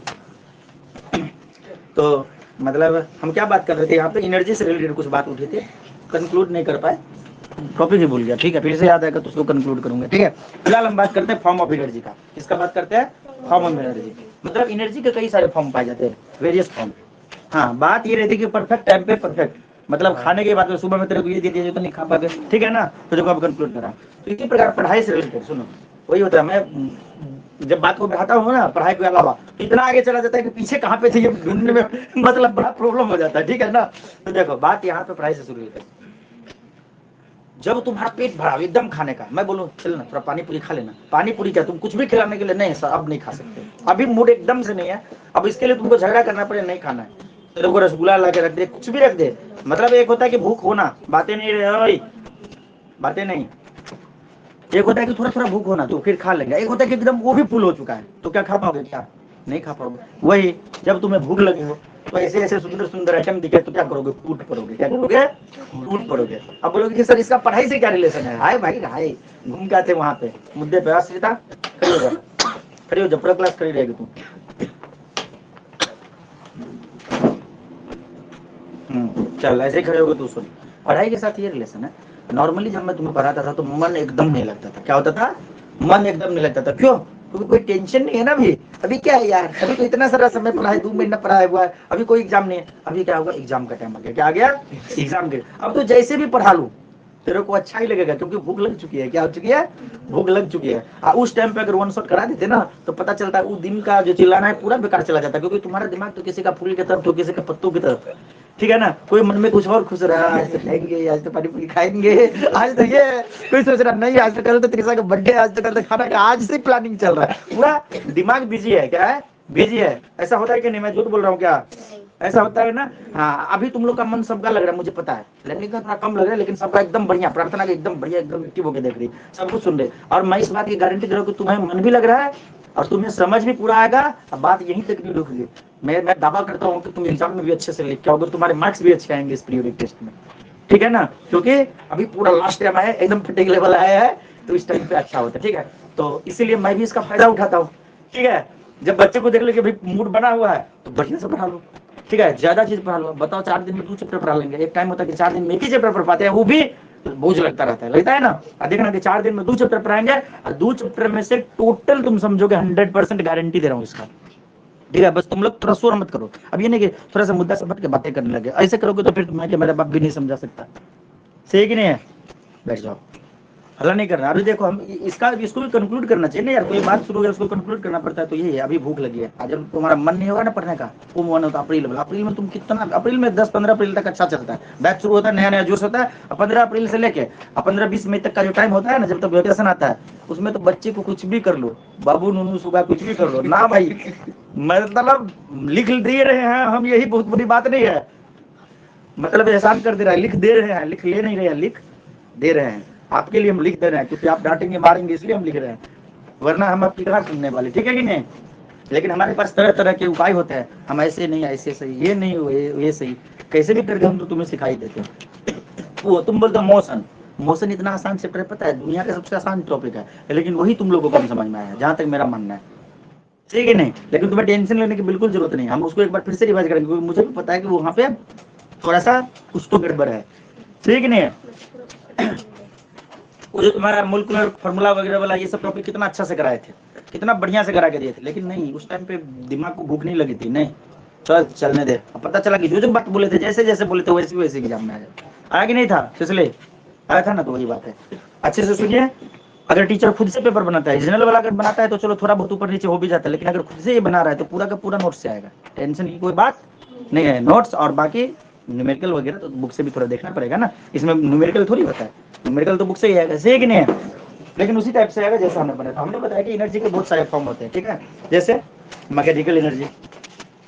तो मतलब हम क्या बात कर रहे थे यहाँ पे, एनर्जी से रिलेटेड कुछ बात उठी थी, कंक्लूड नहीं कर पाए, टॉपिक ही भूल गया, ठीक है। फिर से याद आएगा तो उसको कंक्लूड करूंगा, ठीक है। फिलहाल हम बात करते हैं फॉर्म ऑफ एनर्जी का। किसका बात करते हैं, फॉर्म ऑफ एनर्जी। मतलब एनर्जी के कई सारे फॉर्म पाए जाते हैं, वेरियस फॉर्म। हाँ बात ये रहती है कि परफेक्ट टाइम पे परफेक्ट, मतलब खाने के बाद सुबह में तेरे को ये दे दिया जो तो नहीं खा पाते, ठीक है ना, तो देखो अब कंक्लूड करा। तो इसी प्रकार पढ़ाई से रिलेटेड सुनो, वही होता है, मैं जब बात को बढ़ाता हूँ ना पढ़ाई के अलावा, तो इतना आगे चला जाता है कि पीछे कहाँ पे थे ये ढूंढने में मतलब बड़ा प्रॉब्लम हो जाता है, ठीक है ना। तो देखो बात यहाँ पे पढ़ाई से शुरू होती है। जब तुम्हारा पेट भरा एकदम खाने का, मैं बोलूँ चल ना थोड़ा पानी पूरी खा लेना, पानी पूरी क्या तुम कुछ भी खिलाने के लिए, नहीं सर अब नहीं खा सकते, अभी मूड एकदम से नहीं है, अब इसके लिए तुमको झगड़ा करना पड़े, नहीं खाना है, तेरे को रसगुल्ला ला के रख दे, कुछ भी रख दे। मतलब एक होता है कि भूख होना, बातें नहीं रहे, बातें नहीं, एक होता है कि थोड़ा थोड़ा भूख होना तो फिर खा लेंगे, एक होता है कि एकदम वो भी फुल हो चुका है, तो क्या खा पाओगे, क्या नहीं खा पाओगे। वही जब तुम्हें भूख लगी हो तो ऐसे ऐसे सुंदर सुंदर आइटम दिखे तो क्या करोगे, टूट पड़ोगे, क्या करोगे, टूट पड़ोगे। अब बोलोगे कि सर इसका पढ़ाई से क्या रिलेशन है, हाय भाई हाय, घूम के आते वहां पे मुद्दे पे। आश्रिता खड़ी हो जा, खड़ी हो जा, पूरा क्लास खड़ी रहेगी तू। चल ऐसे ही खड़े होगे तू, सुन पढ़ाई के साथ ये रिलेशन है। नॉर्मली जब मैं तुम्हें पढ़ाता था तो मन एकदम नहीं लगता था, क्या होता था, मन एकदम नहीं लगता था, क्यों, क्योंकि कोई टेंशन नहीं है ना। अभी क्या है यार, अभी तो इतना सारा समय पढ़ा है, 2 महीना पढ़ाया हुआ है, अभी कोई एग्जाम नहीं है। अभी क्या होगा, एग्जाम का टाइम आ गया, क्या आ गया, एग्जाम के। अब तो जैसे भी पढ़ा लूं तेरे को अच्छा ही लगेगा, क्योंकि भूख लग चुकी है, क्या हो चुकी है, भूख लग चुकी है। उस टाइम पे अगर 1 शॉट करा देते ना तो पता चलता है उस दिन का जो चिल्लाना है पूरा बेकार चला जाता है, क्योंकि तुम्हारा दिमाग तो किसी का फूल की तरफ तो किसी का पत्तों की तरफ, ठीक है ना। कोई मन में कुछ और खुश रहा, आज तो खाएंगे, आज तो पानी पूरी खाएंगे, आज तो ये, कोई सोच रहा नहीं आज तो कल तो त्रिशा का बर्थडे, आज तो कल तो खाना का, आज से प्लानिंग चल रहा है, पूरा दिमाग बिजी है, क्या है, बिजी है। ऐसा होता है कि नहीं, मैं झूठ बोल रहा हूँ क्या, ऐसा होता है ना। हाँ अभी तुम लोग का मन सबका लग रहा है, मुझे पता है, लेकिन थोड़ा कम लग रहा है, लेकिन सबका एकदम बढ़िया, प्रार्थना का एकदम बढ़िया, एकदम एक्टिव होकर देख रही, सब कुछ सुन रहे। और मैं इस बात की गारंटी दे रहा हूँ कि तुम्हें मन भी लग रहा है और तुम्हें समझ भी पूरा आएगा। अब बात यहीं तक नहीं रुकेगी, मैं दावा करता हूँ कि तुम एग्जाम में भी अच्छे से लिख के आओगे, तुम्हारे मार्क्स भी अच्छे आएंगे इस पीरियोडिक टेस्ट में, ठीक है ना। क्योंकि अभी पूरा लास्ट टाइम है, एकदम फिटिंग लेवल आया है, तो इस टाइम पे अच्छा होता है, ठीक है। तो इसीलिए मैं भी इसका फायदा उठाता हूँ, ठीक है। जब बच्चे को देख ले कि भाई मूड बना हुआ है तो बढ़िया से पढ़ा लो, ठीक है, ज्यादा चीज पढ़ा लो। बताओ 4 दिन में 2 चैप्टर पढ़ा लेंगे, एक टाइम होता है कि 4 दिन में एक ही चैप्टर पढ़ पाते हैं, वो भी बोझ लगता रहता है ना। देखना कि 4 दिन में 2 चैप्टर पढ़ाएंगे और 2 चैप्टर में से टोटल तुम समझोगे 100% गारंटी दे रहा हूँ इसका, ठीक है। बस तुम लोग थोड़ा शोर मत करो, अब ये नहीं कि थोड़ा सा मुद्दा समझ के बातें करने लगे, ऐसे करोगे तो फिर मैं कि मेरा बाप भी नहीं समझा सकता, सही कि नहीं है। बैठ जाओ, हल्ला नहीं करना। अभी देखो हम इसको भी कंक्लूड करना चाहिए ना यार, कोई बात शुरू हो गया उसको कंक्लूड करना पड़ता है। तो यही है, अभी भूख लगी है, आज जब तुम्हारा मन नहीं होगा ना पढ़ने का, वो मन होता है अप्रैल में तुम कितना, अप्रैल में 10-15 अप्रैल तक अच्छा चलता है, बैच शुरू होता है, नया नया जोश होता है। 15 अप्रैल से लेके 15-20 मई तक का जो टाइम होता है ना, जब तक वेकेशन आता है, उसमें तो बच्चे को कुछ भी कर लो, बाबू नूनू सुबह कुछ भी कर लो ना भाई, मतलब लिख दे रहे हैं हम, यही बहुत बड़ी बात नहीं है। मतलब एहसान कर दे रहा है, लिख दे रहे हैं, लिख ले नहीं रहे हैं, लिख दे रहे हैं। आपके लिए हम लिख दे रहे हैं, क्योंकि आप डांटेंगे मारेंगे इसलिए हम लिख रहे हैं, वरना हम आपकी कहाँ सुनने वाले, ठीक है कि नहीं। लेकिन हमारे पास तरह तरह के उपाय होते हैं, हम ऐसे नहीं ऐसे सही, ये नहीं ये सही, कैसे भी करके हम तो तुम्हें सिखाई देते हैं। वो तुम बोलते हो मोशन, मोशन इतना आसान चैप्टर है, पता है दुनिया का सबसे आसान टॉपिक है, लेकिन वही तुम लोगों को कम समझ में आया, जहाँ तक मेरा मानना है, ठीक है नहीं। लेकिन तुम्हें टेंशन लेने की बिल्कुल जरूरत नहीं, हम उसको एक बार फिर से रिवाइज करेंगे, क्योंकि मुझे भी पता है कि वहाँ पे थोड़ा सा कुछ तो गड़बड़ है, ठीक नहीं है। वो जो तुम्हारा मोलिकुलर फार्मूला वगैरह वाला ये सब टॉपिक कितना अच्छा से कराए थे, कितना बढ़िया से करा के दिए थे, लेकिन नहीं उस टाइम पे दिमाग को भूख नहीं लगी थी, नहीं चल चलने दे। अब पता चला कि जो बात बोले थे, जैसे जैसे बोले थे वैसे वैसे एग्जाम में आया कि नहीं था, इसलिए आया था ना, तो वही बात है। अच्छे से सुनिए, अगर टीचर खुद से पेपर बनाता है, रीजनल वाला अगर बनाता है तो चलो थोड़ा बहुत ऊपर नीचे हो भी जाता है, लेकिन अगर खुद से ये बना रहा है तो पूरा का पूरा नोट्स से आएगा, टेंशन की कोई बात नहीं है। नोट्स और बाकी न्यूमेरिकल वगैरह तो बुक से भी थोड़ा देखना पड़ेगा ना, इसमें न्यूमेरिकल थोड़ी होता है, न्यूमेरिकल तो बुक से ही आएगा, सही कि नहीं है। लेकिन उसी टाइप से आएगा जैसा हमने बनाया था। हमने बताया कि एनर्जी के बहुत सारे फॉर्म होते हैं, ठीक है, जैसे मैकेनिकल एनर्जी,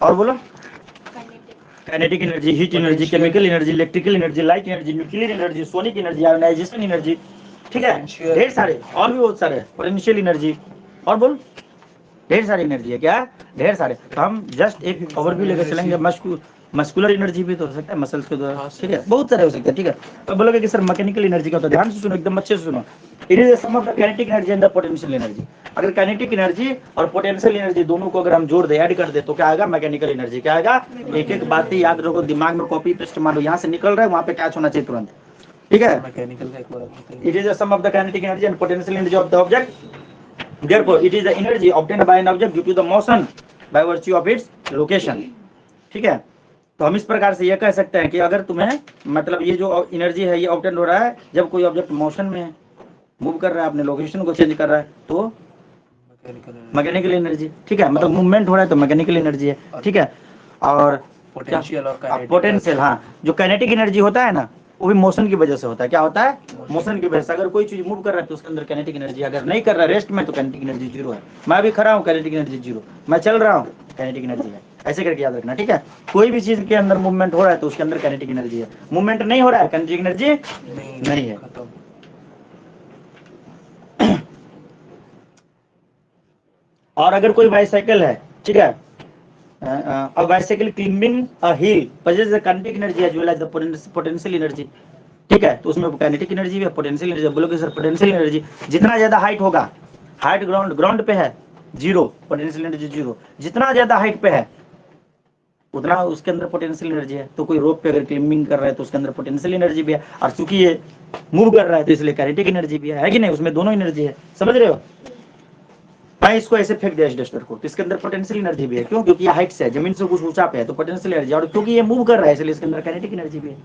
और बोलो kinetic energy, heat energy, chemical energy, electrical energy, light energy, nuclear energy, sonic energy, ionisation energy, ठीक है, ढेर सारे और भी बहुत सारे, पोटेंशियल एनर्जी, और बोल ढेर सारी एनर्जी है, क्या ढेर सारे। तो हम जस्ट एक ओवरव्यू लेकर चलेंगे। मस्कुलर एनर्जी भी तो हो सकता है, मसल्स के द्वारा, ठीक है, बहुत सारे हो सकते हैं, ठीक है। तो बोलोगे कि सर मैकेनिकल एनर्जी का होता है, ध्यान से सुनो, एकदम अच्छे से सुनो। It is the sum of the kinetic energy and the potential energy. अगर काइनेटिक एनर्जी और पोटेंशियल एनर्जी दोनों को अगर हम जोड़ दे, ऐड कर दे, तो क्या आएगा, मैकेनिकल एनर्जी। क्या आएगा, एक एक बातें याद रखो, दिमाग में कॉपी पेस्ट मारो, यहाँ से निकल रहा है वहाँ पे कैच होना चाहिए तुरंत, ठीक है। मैकेनिकल का एक बार it is the sum of the kinetic energy and potential energy of the object, therefore it is the energy obtained by an object due to the motion by virtue of its location, ठीक है। तो हम इस प्रकार से ये कह सकते हैं कि अगर तुम्हें मतलब ये जो एनर्जी है ये ऑब्टेन हो रहा है जब कोई ऑब्जेक्ट मोशन में मूव कर रहा है, अपने लोकेशन को चेंज कर रहा है, तो मैकेनिकल एनर्जी, ठीक है, मतलब मूवमेंट हो रहा है तो मैकेनिकल एनर्जी है, ठीक है। और पोटेंशियल और पोटेंशियल, हाँ, जो काइनेटिक एनर्जी होता है ना, वो भी मोशन की वजह से होता है। क्या होता है, मोशन की वजह से। अगर कोई चीज मूव कर रहा है तो उसके अंदर काइनेटिक एनर्जी, अगर नहीं कर रहा है रेस्ट में तो काइनेटिक एनर्जी जीरो है। मैं भी खड़ा हूँ, काइनेटिक एनर्जी जीरो, मैं चल रहा हूँ, काइनेटिक एनर्जी है। ऐसे करके याद रखना, ठीक है। कोई भी चीज के अंदर मूवमेंट हो रहा है तो उसके अंदर काइनेटिक एनर्जी है, मूवमेंट नहीं हो रहा है काइनेटिक एनर्जी नहीं है। और अगर कोई बाइसाइकिल है, ठीक है, a bicycle climbing a hill possesses the kinetic energy as well as the potential energy, ठीक है। तो उसमें काइनेटिक एनर्जी भी है, पोटेंशियल एनर्जी। बोलोगे सर पोटेंशियल एनर्जी जितना ज्यादा हाइट होगा, हाइट ग्राउंड पे है जीरो, पोटेंशियल एनर्जी जीरो। जितना ज्यादा हाइट पे है उतना उसके अंदर पोटेंशियल एनर्जी है। तो कोई रोप पे अगर क्लाइंबिंग कर रहा है तो उसके अंदर पोटेंशियल एनर्जी भी है, और चूंकि ये मूव कर रहा है तो इसलिए काइनेटिक एनर्जी भी है कि नहीं, उसमें दोनों एनर्जी है, समझ रहे हो। मैं इसको ऐसे फेंक दिया इस डस्टर को, तो इसके अंदर पोटेंशियल एनर्जी भी है, क्यों, क्योंकि ये हाइट से है, जमीन से कुछ ऊंचा पे है, तो पोटेंशियल एनर्जी, और क्योंकि ये मूव कर रहा है इसलिए इसके अंदर काइनेटिक एनर्जी भी है,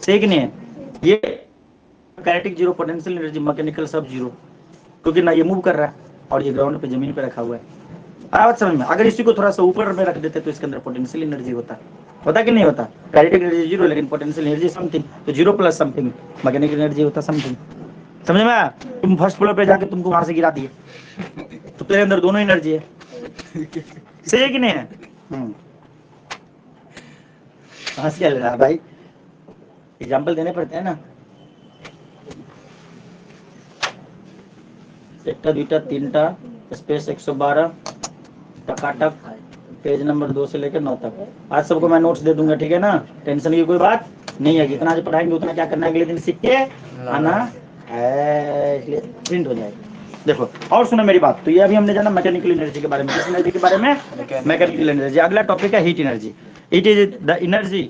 सही कि नहीं है। ये kinetic zero, potential energy, mechanical सब जीरो, क्योंकि ना ये मूव कर रहा है और ये ग्राउंड पे जमीन पे रखा हुआ है। बात समझ में। अगर इसी को थोड़ा सा ऊपर में रख देते तो इसके अंदर पोटेंशियल एनर्जी होता कि नहीं होता। काइनेटिक एनर्जी जीरो, लेकिन पोटेंशियल एनर्जी समथिंग, तो zero plus something mechanical energy होता समथिंग, समझ में आया। तुम फर्स्ट फ्लोर पे जाके तुमको वहां से गिरा दिए तो तेरे अंदर दोनों एनर्जी है, सही है कि नहीं है। हंस क्या लगा भाई, एग्जाम्पल देने पड़ते हैं ना। एकटा दुईटा तीनटा स्पेस 112 टकाटक, पेज नंबर 2 से लेकर 9 तक। आज सबको मैं नोट्स दे दूंगा, ठीक है ना, टेंशन की कोई बात नहीं है। जितना आज पढ़ाएंगे उतना क्या करना है, अगले दिन सीख के आना है, इसलिए प्रिंट हो जाएगा। देखो और सुनो मेरी बात। तो ये अभी हमने जाना मैकेनिकल एनर्जी के बारे में, किस एनर्जी के बारे में, मैकेनिकल एनर्जी। अगला टॉपिक है heat energy. It is the energy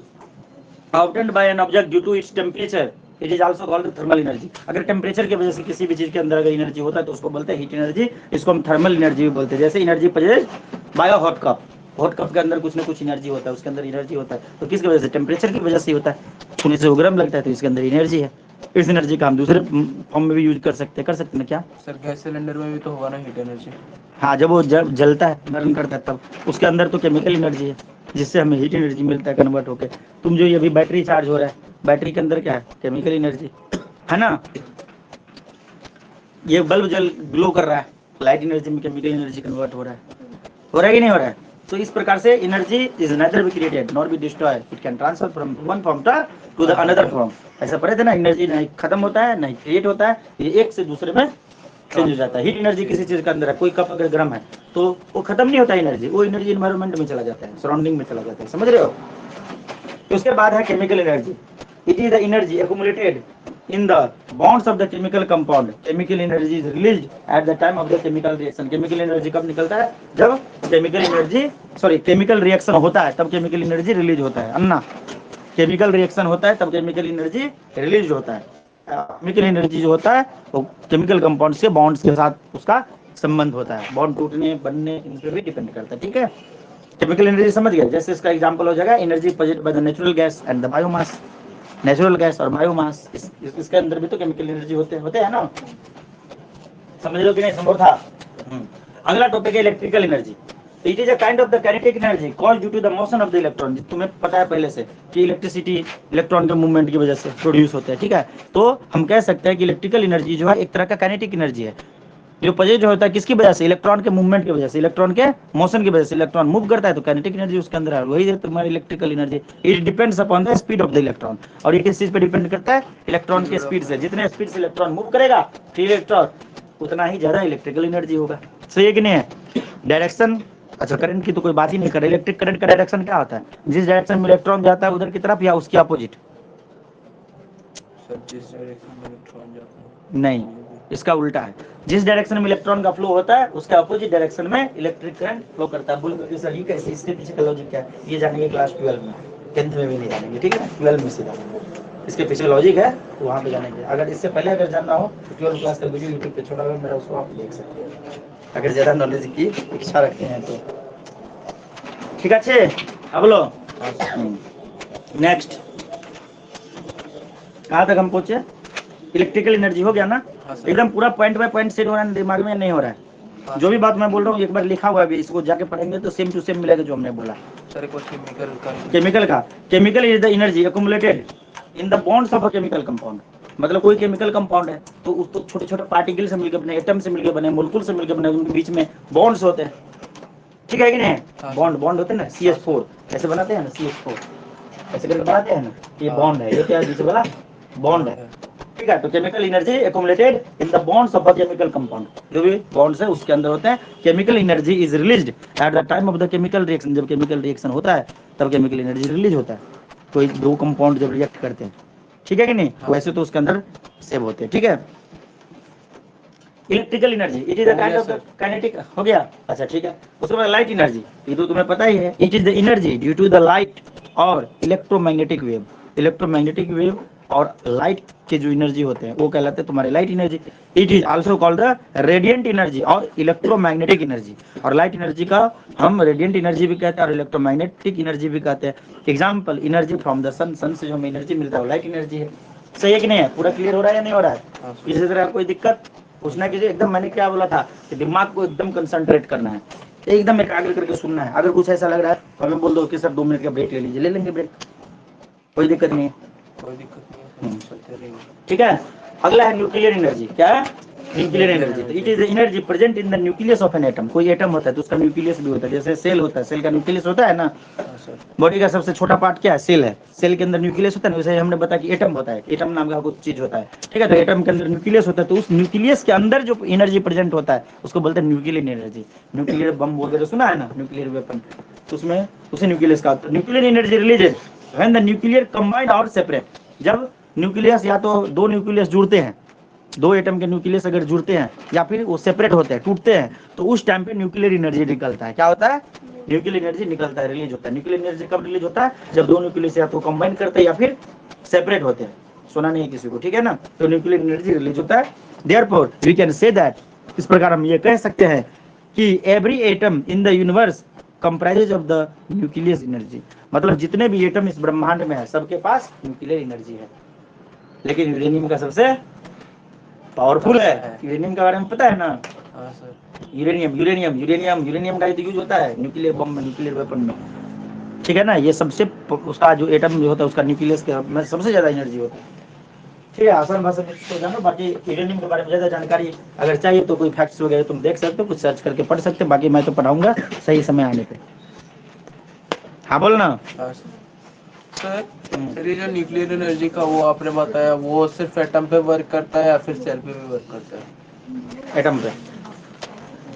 obtained by an object due to its temperature, it is also called thermal energy। अगर टेम्परेचर की वजह से किसी भी चीज के अंदर अगर एनर्जी होता है तो उसको बोलते हैं हीट एनर्जी, इसको हम थर्मल एनर्जी भी बोलते हैं। जैसे energy possesses by a hot cup, hot cup के अंदर कुछ ना कुछ एनर्जी होता है, उसके अंदर एनर्जी होता है, तो किसकी वजह से, टेम्परेचर की वजह से होता है। छूने से वो गर्म लगता है तो इसके अंदर एनर्जी है। इस एनर्जी का हम दूसरे फॉर्म में भी यूज कर सकते हैं ना, क्या सर गैस सिलेंडर में भी तो होगा ना हीट एनर्जी। हाँ, जब वो जलता है, बर्न करता है, तब उसके अंदर तो केमिकल एनर्जी है जिससे हमें हीट एनर्जी मिलता है कन्वर्ट होके। तुम जो ये अभी बैटरी चार्ज हो रहा है, बैटरी के अंदर क्या है, केमिकल एनर्जी है ना। ये बल्ब जल ग्लो कर रहा है, लाइट एनर्जी में केमिकल एनर्जी कन्वर्ट हो रहा है। हो रहा है कि नहीं हो रहा है? तो इस प्रकार से energy is neither be created nor be destroyed, it can transfer from one form to the another form. ऐसा पढ़े थे ना, एनर्जी नहीं खत्म होता है नहीं क्रिएट होता है, ये एक से दूसरे में चेंज हो जाता है। हीट एनर्जी किसी चीज के अंदर है, कोई कप अगर गर्म है तो वो खत्म नहीं होता एनर्जी, वो एनर्जी एनवायरमेंट में चला जाता है, सराउंडिंग में चला जाता है, समझ रहे हो? तो उसके बाद है chemical energy, it is the energy accumulated in the bonds of the chemical compound. Chemical energy is released at the time of the chemical reaction. Chemical energy कब निकलता है? जब केमिकल रिएक्शन होता है तब केमिकल एनर्जी रिलीज होता है। अन्ना chemical reaction होता है तब केमिकल एनर्जी रिलीज होता है। केमिकल एनर्जी जो होता है वो केमिकल कंपाउंड से बॉन्ड्स के साथ उसका संबंध होता है, बॉन्ड टूटने बनने इन पर भी डिपेंड करता है। ठीक है, केमिकल एनर्जी समझ गए? जैसे इसका एग्जांपल हो जाएगा energy project by the natural gas and the biomass. Natural gas और बायोमास इसके अंदर भी तो केमिकल एनर्जी होते हैं ना, समझ लो कि नहीं? संभव था। अगला टॉपिक है electrical energy. It is a kind of the kinetic energy caused due to the motion of the electron. तुम्हें पता है पहले से कि इलेक्ट्रिसिटी इलेक्ट्रॉन के मूवमेंट की वजह से प्रोड्यूस होता है। ठीक है, तो हम कह सकते हैं कि इलेक्ट्रिकल एनर्जी जो है एक तरह का काइनेटिक एनर्जी है, जो प्रोजेक्ट जो होता है किसकी वजह से? इलेक्ट्रॉन के मूवमेंट की वजह से, इलेक्ट्रॉन के मोशन की वजह से इलेक्ट्रॉन मूव करता है तो काइनेटिक एनर्जी उसके अंदर है, वही है तुम्हारी electrical energy. It depends upon the speed of the electron. और ये किस चीज पे डिपेंड करता है? इलेक्ट्रॉन के स्पीड से। जितने स्पीड से इलेक्ट्रॉन मूव करेगा फ्री इलेक्ट्रॉन उतना ही ज्यादा इलेक्ट्रिकल एनर्जी होगा। सही है कि नहीं है? डायरेक्शन, अच्छा करंट की तो कोई बात ही नहीं कर रहे। इलेक्ट्रिक करंट का डायरेक्शन क्या होता है? जिस डायरेक्शन में इलेक्ट्रॉन जाता है उधर की तरफ या उसके अपोजिट? जिस डायरेक्शन में इलेक्ट्रॉन जाता है नहीं, इसका उल्टा है। जिस डायरेक्शन में इलेक्ट्रॉन का फ्लो होता है उसके अपोजिट डायरेक्शन में इलेक्ट्रिक करंट फ्लो करता है। बोल करके सही कैसे? इसके पीछे का लॉजिक क्या है ये जानेंगे क्लास 12 में, 10th में भी नहीं जानेंगे। ठीक है, 12 में सीधा इसके पीछे लॉजिक है तो वहाँ पे जानेंगे। अगर इससे पहले अगर जानना हो तो 12 क्लास का वीडियो यूट्यूब पे छोड़ा हुआ मेरा, उसको आप देख सकते हैं अगर ज्यादा नॉलेज की इच्छा रखते हैं तो। ठीक है, अब बोलो नेक्स्ट कहाँ तक हम पहुंचे? इलेक्ट्रिकल एनर्जी हो गया ना? एकदम पूरा पॉइंट बाय पॉइंट सेट हो रहा है दिमाग में, नहीं हो रहा है? जो भी बात मैं बोल रहा हूँ एक बार लिखा हुआ है, इसको जाके पढ़ेंगे तो सेम टू सेम मिलेगा जो हमने बोला। सर कुछ chemical is the energy accumulated in the bonds of a chemical compound. मतलब कोई केमिकल कंपाउंड है तो उसको छोटे छोटे पार्टिकल से मिलकर बने, एटम से मिलकर बने, मोलिक्यूल से मिलकर बने, उनके बीच में बॉन्ड्स होते हैं। ठीक है कि नहीं? बॉन्ड होते हैं ना, CH4 ऐसे बनाते हैं ना, CH4 ऐसे करके बनाते हैं ना, ये बॉन्ड है। ये क्या है? वाला बॉन्ड है। ठीक है, तो chemical energy accumulated in the bonds of a chemical compound, जो भी बॉन्ड्स है उसके अंदर होते हैं। Chemical energy is released at the time of the chemical reaction. जब केमिकल रिएक्शन होता है तब केमिकल एनर्जी रिलीज होता है, कोई दो कंपाउंड जब रिएक्ट करते हैं। ठीक है कि नहीं? वैसे तो उसके अंदर सेव होते हैं। ठीक है, electrical energy it is the kind of kinetic हो गया। अच्छा ठीक है, उसके बाद लाइट एनर्जी, ये तो तुम्हें पता ही है। It is the energy due to the light और इलेक्ट्रोमैग्नेटिक वेव। इलेक्ट्रोमैग्नेटिक वेव और लाइट के जो एनर्जी होते हैं वो कहलाते हैं तुम्हारे light energy. It is also called the radiant energy और इलेक्ट्रोमैग्नेटिक एनर्जी। और लाइट एनर्जी का हम रेडिएंट एनर्जी भी कहते हैं और इलेक्ट्रोमैग्नेटिक एनर्जी भी कहते हैं। एग्जांपल एनर्जी फ्रॉम द सन, सन से जो हमें एनर्जी मिलता है वो लाइट एनर्जी है। सही है कि नहीं है? पूरा क्लियर हो रहा है या नहीं हो रहा है? इसी तरह कोई दिक्कत पूछना कीजिए। एकदम मैंने क्या बोला था कि दिमाग को एकदम कंसंट्रेट करना है, एकदम एकाग्र करके सुनना है। अगर कुछ ऐसा लग रहा है तो हमें बोल दो कि सर 2 मिनट का ब्रेक ले लीजिए, ले लेंगे ब्रेक, कोई दिक्कत नहीं है। ठीक है, अगला है न्यूक्लियर एनर्जी। क्या है? Nuclear energy. तो it is energy present in the nucleus of an atom. कोई एटम होता है तो उसका न्यूक्लियस भी होता है, जैसे सेल होता है, सेल का न्यूक्लियस होता है ना। बॉडी का सबसे छोटा पार्ट क्या है? सेल है। सेल के अंदर न्यूक्लियस होता है ना, वैसे हमने बताया कि एटम होता है, एटम नाम का कुछ चीज होता है। ठीक है, तो एटम के अंदर न्यूक्लियस होता है, तो उस न्यूक्लियस के अंदर जो एनर्जी प्रेजेंट होता है उसको बोलते हैं न्यूक्लियर एनर्जी। न्यूक्लियर बम वगैरह सुना है ना, न्यूक्लियर वेपन, तो उसमें उसी न्यूक्लियस का nuclear energy released when the nuclear combined और सेपरेट। जब न्यूक्लियस या तो दो न्यूक्लियस जुड़ते हैं, दो एटम के न्यूक्लियस अगर जुड़ते हैं या फिर वो सेपरेट होते हैं, टूटते हैं, तो उस टाइम पे न्यूक्लियर एनर्जी निकलता है। क्या होता है? न्यूक्लियर एनर्जी निकलता है, रिलीज होता है। न्यूक्लियर एनर्जी कब रिलीज होता है? जब दो न्यूक्लियस या तो कंबाइन करते हैं या फिर सेपरेट होते हैं। सुना नहीं है किसी को? ठीक है ना, तो न्यूक्लियर एनर्जी रिलीज होता है। Therefore we can say that, इस प्रकार हम ये कह सकते हैं कि every atom in the universe comprises of the nucleus energy. मतलब जितने भी एटम इस ब्रह्मांड में है सबके पास न्यूक्लियर एनर्जी है, लेकिन यूरेनियम का सबसे पावरफुल है। यूरेनियम के बारे में पता है ना? यूरेनियम का यूज होता है न्यूक्लियर बम में, न्यूक्लियर वेपन में। ठीक है ना, ये सबसे उसका जो एटम जो होता है उसका न्यूक्लियस के में सबसे ज्यादा एनर्जी होता है। ठीक है, आसान भाषा में इसको जानो। बाकी यूरेनियम के बारे में ज़्यादा जानकारी अगर चाहिए तो कोई फैक्ट्स वगैरह तुम देख सकते हो, कुछ सर्च करके पढ़ सकते हो। बाकी मैं तो पढ़ाऊंगा सही समय आने पे। हाँ बोल ना। हाँ सर, ये जो न्यूक्लियर एनर्जी का वो आपने बताया, वो सिर्फ एटम पे वर्क करता है या फिर सेल पे भी वर्क करता है? एटम पे।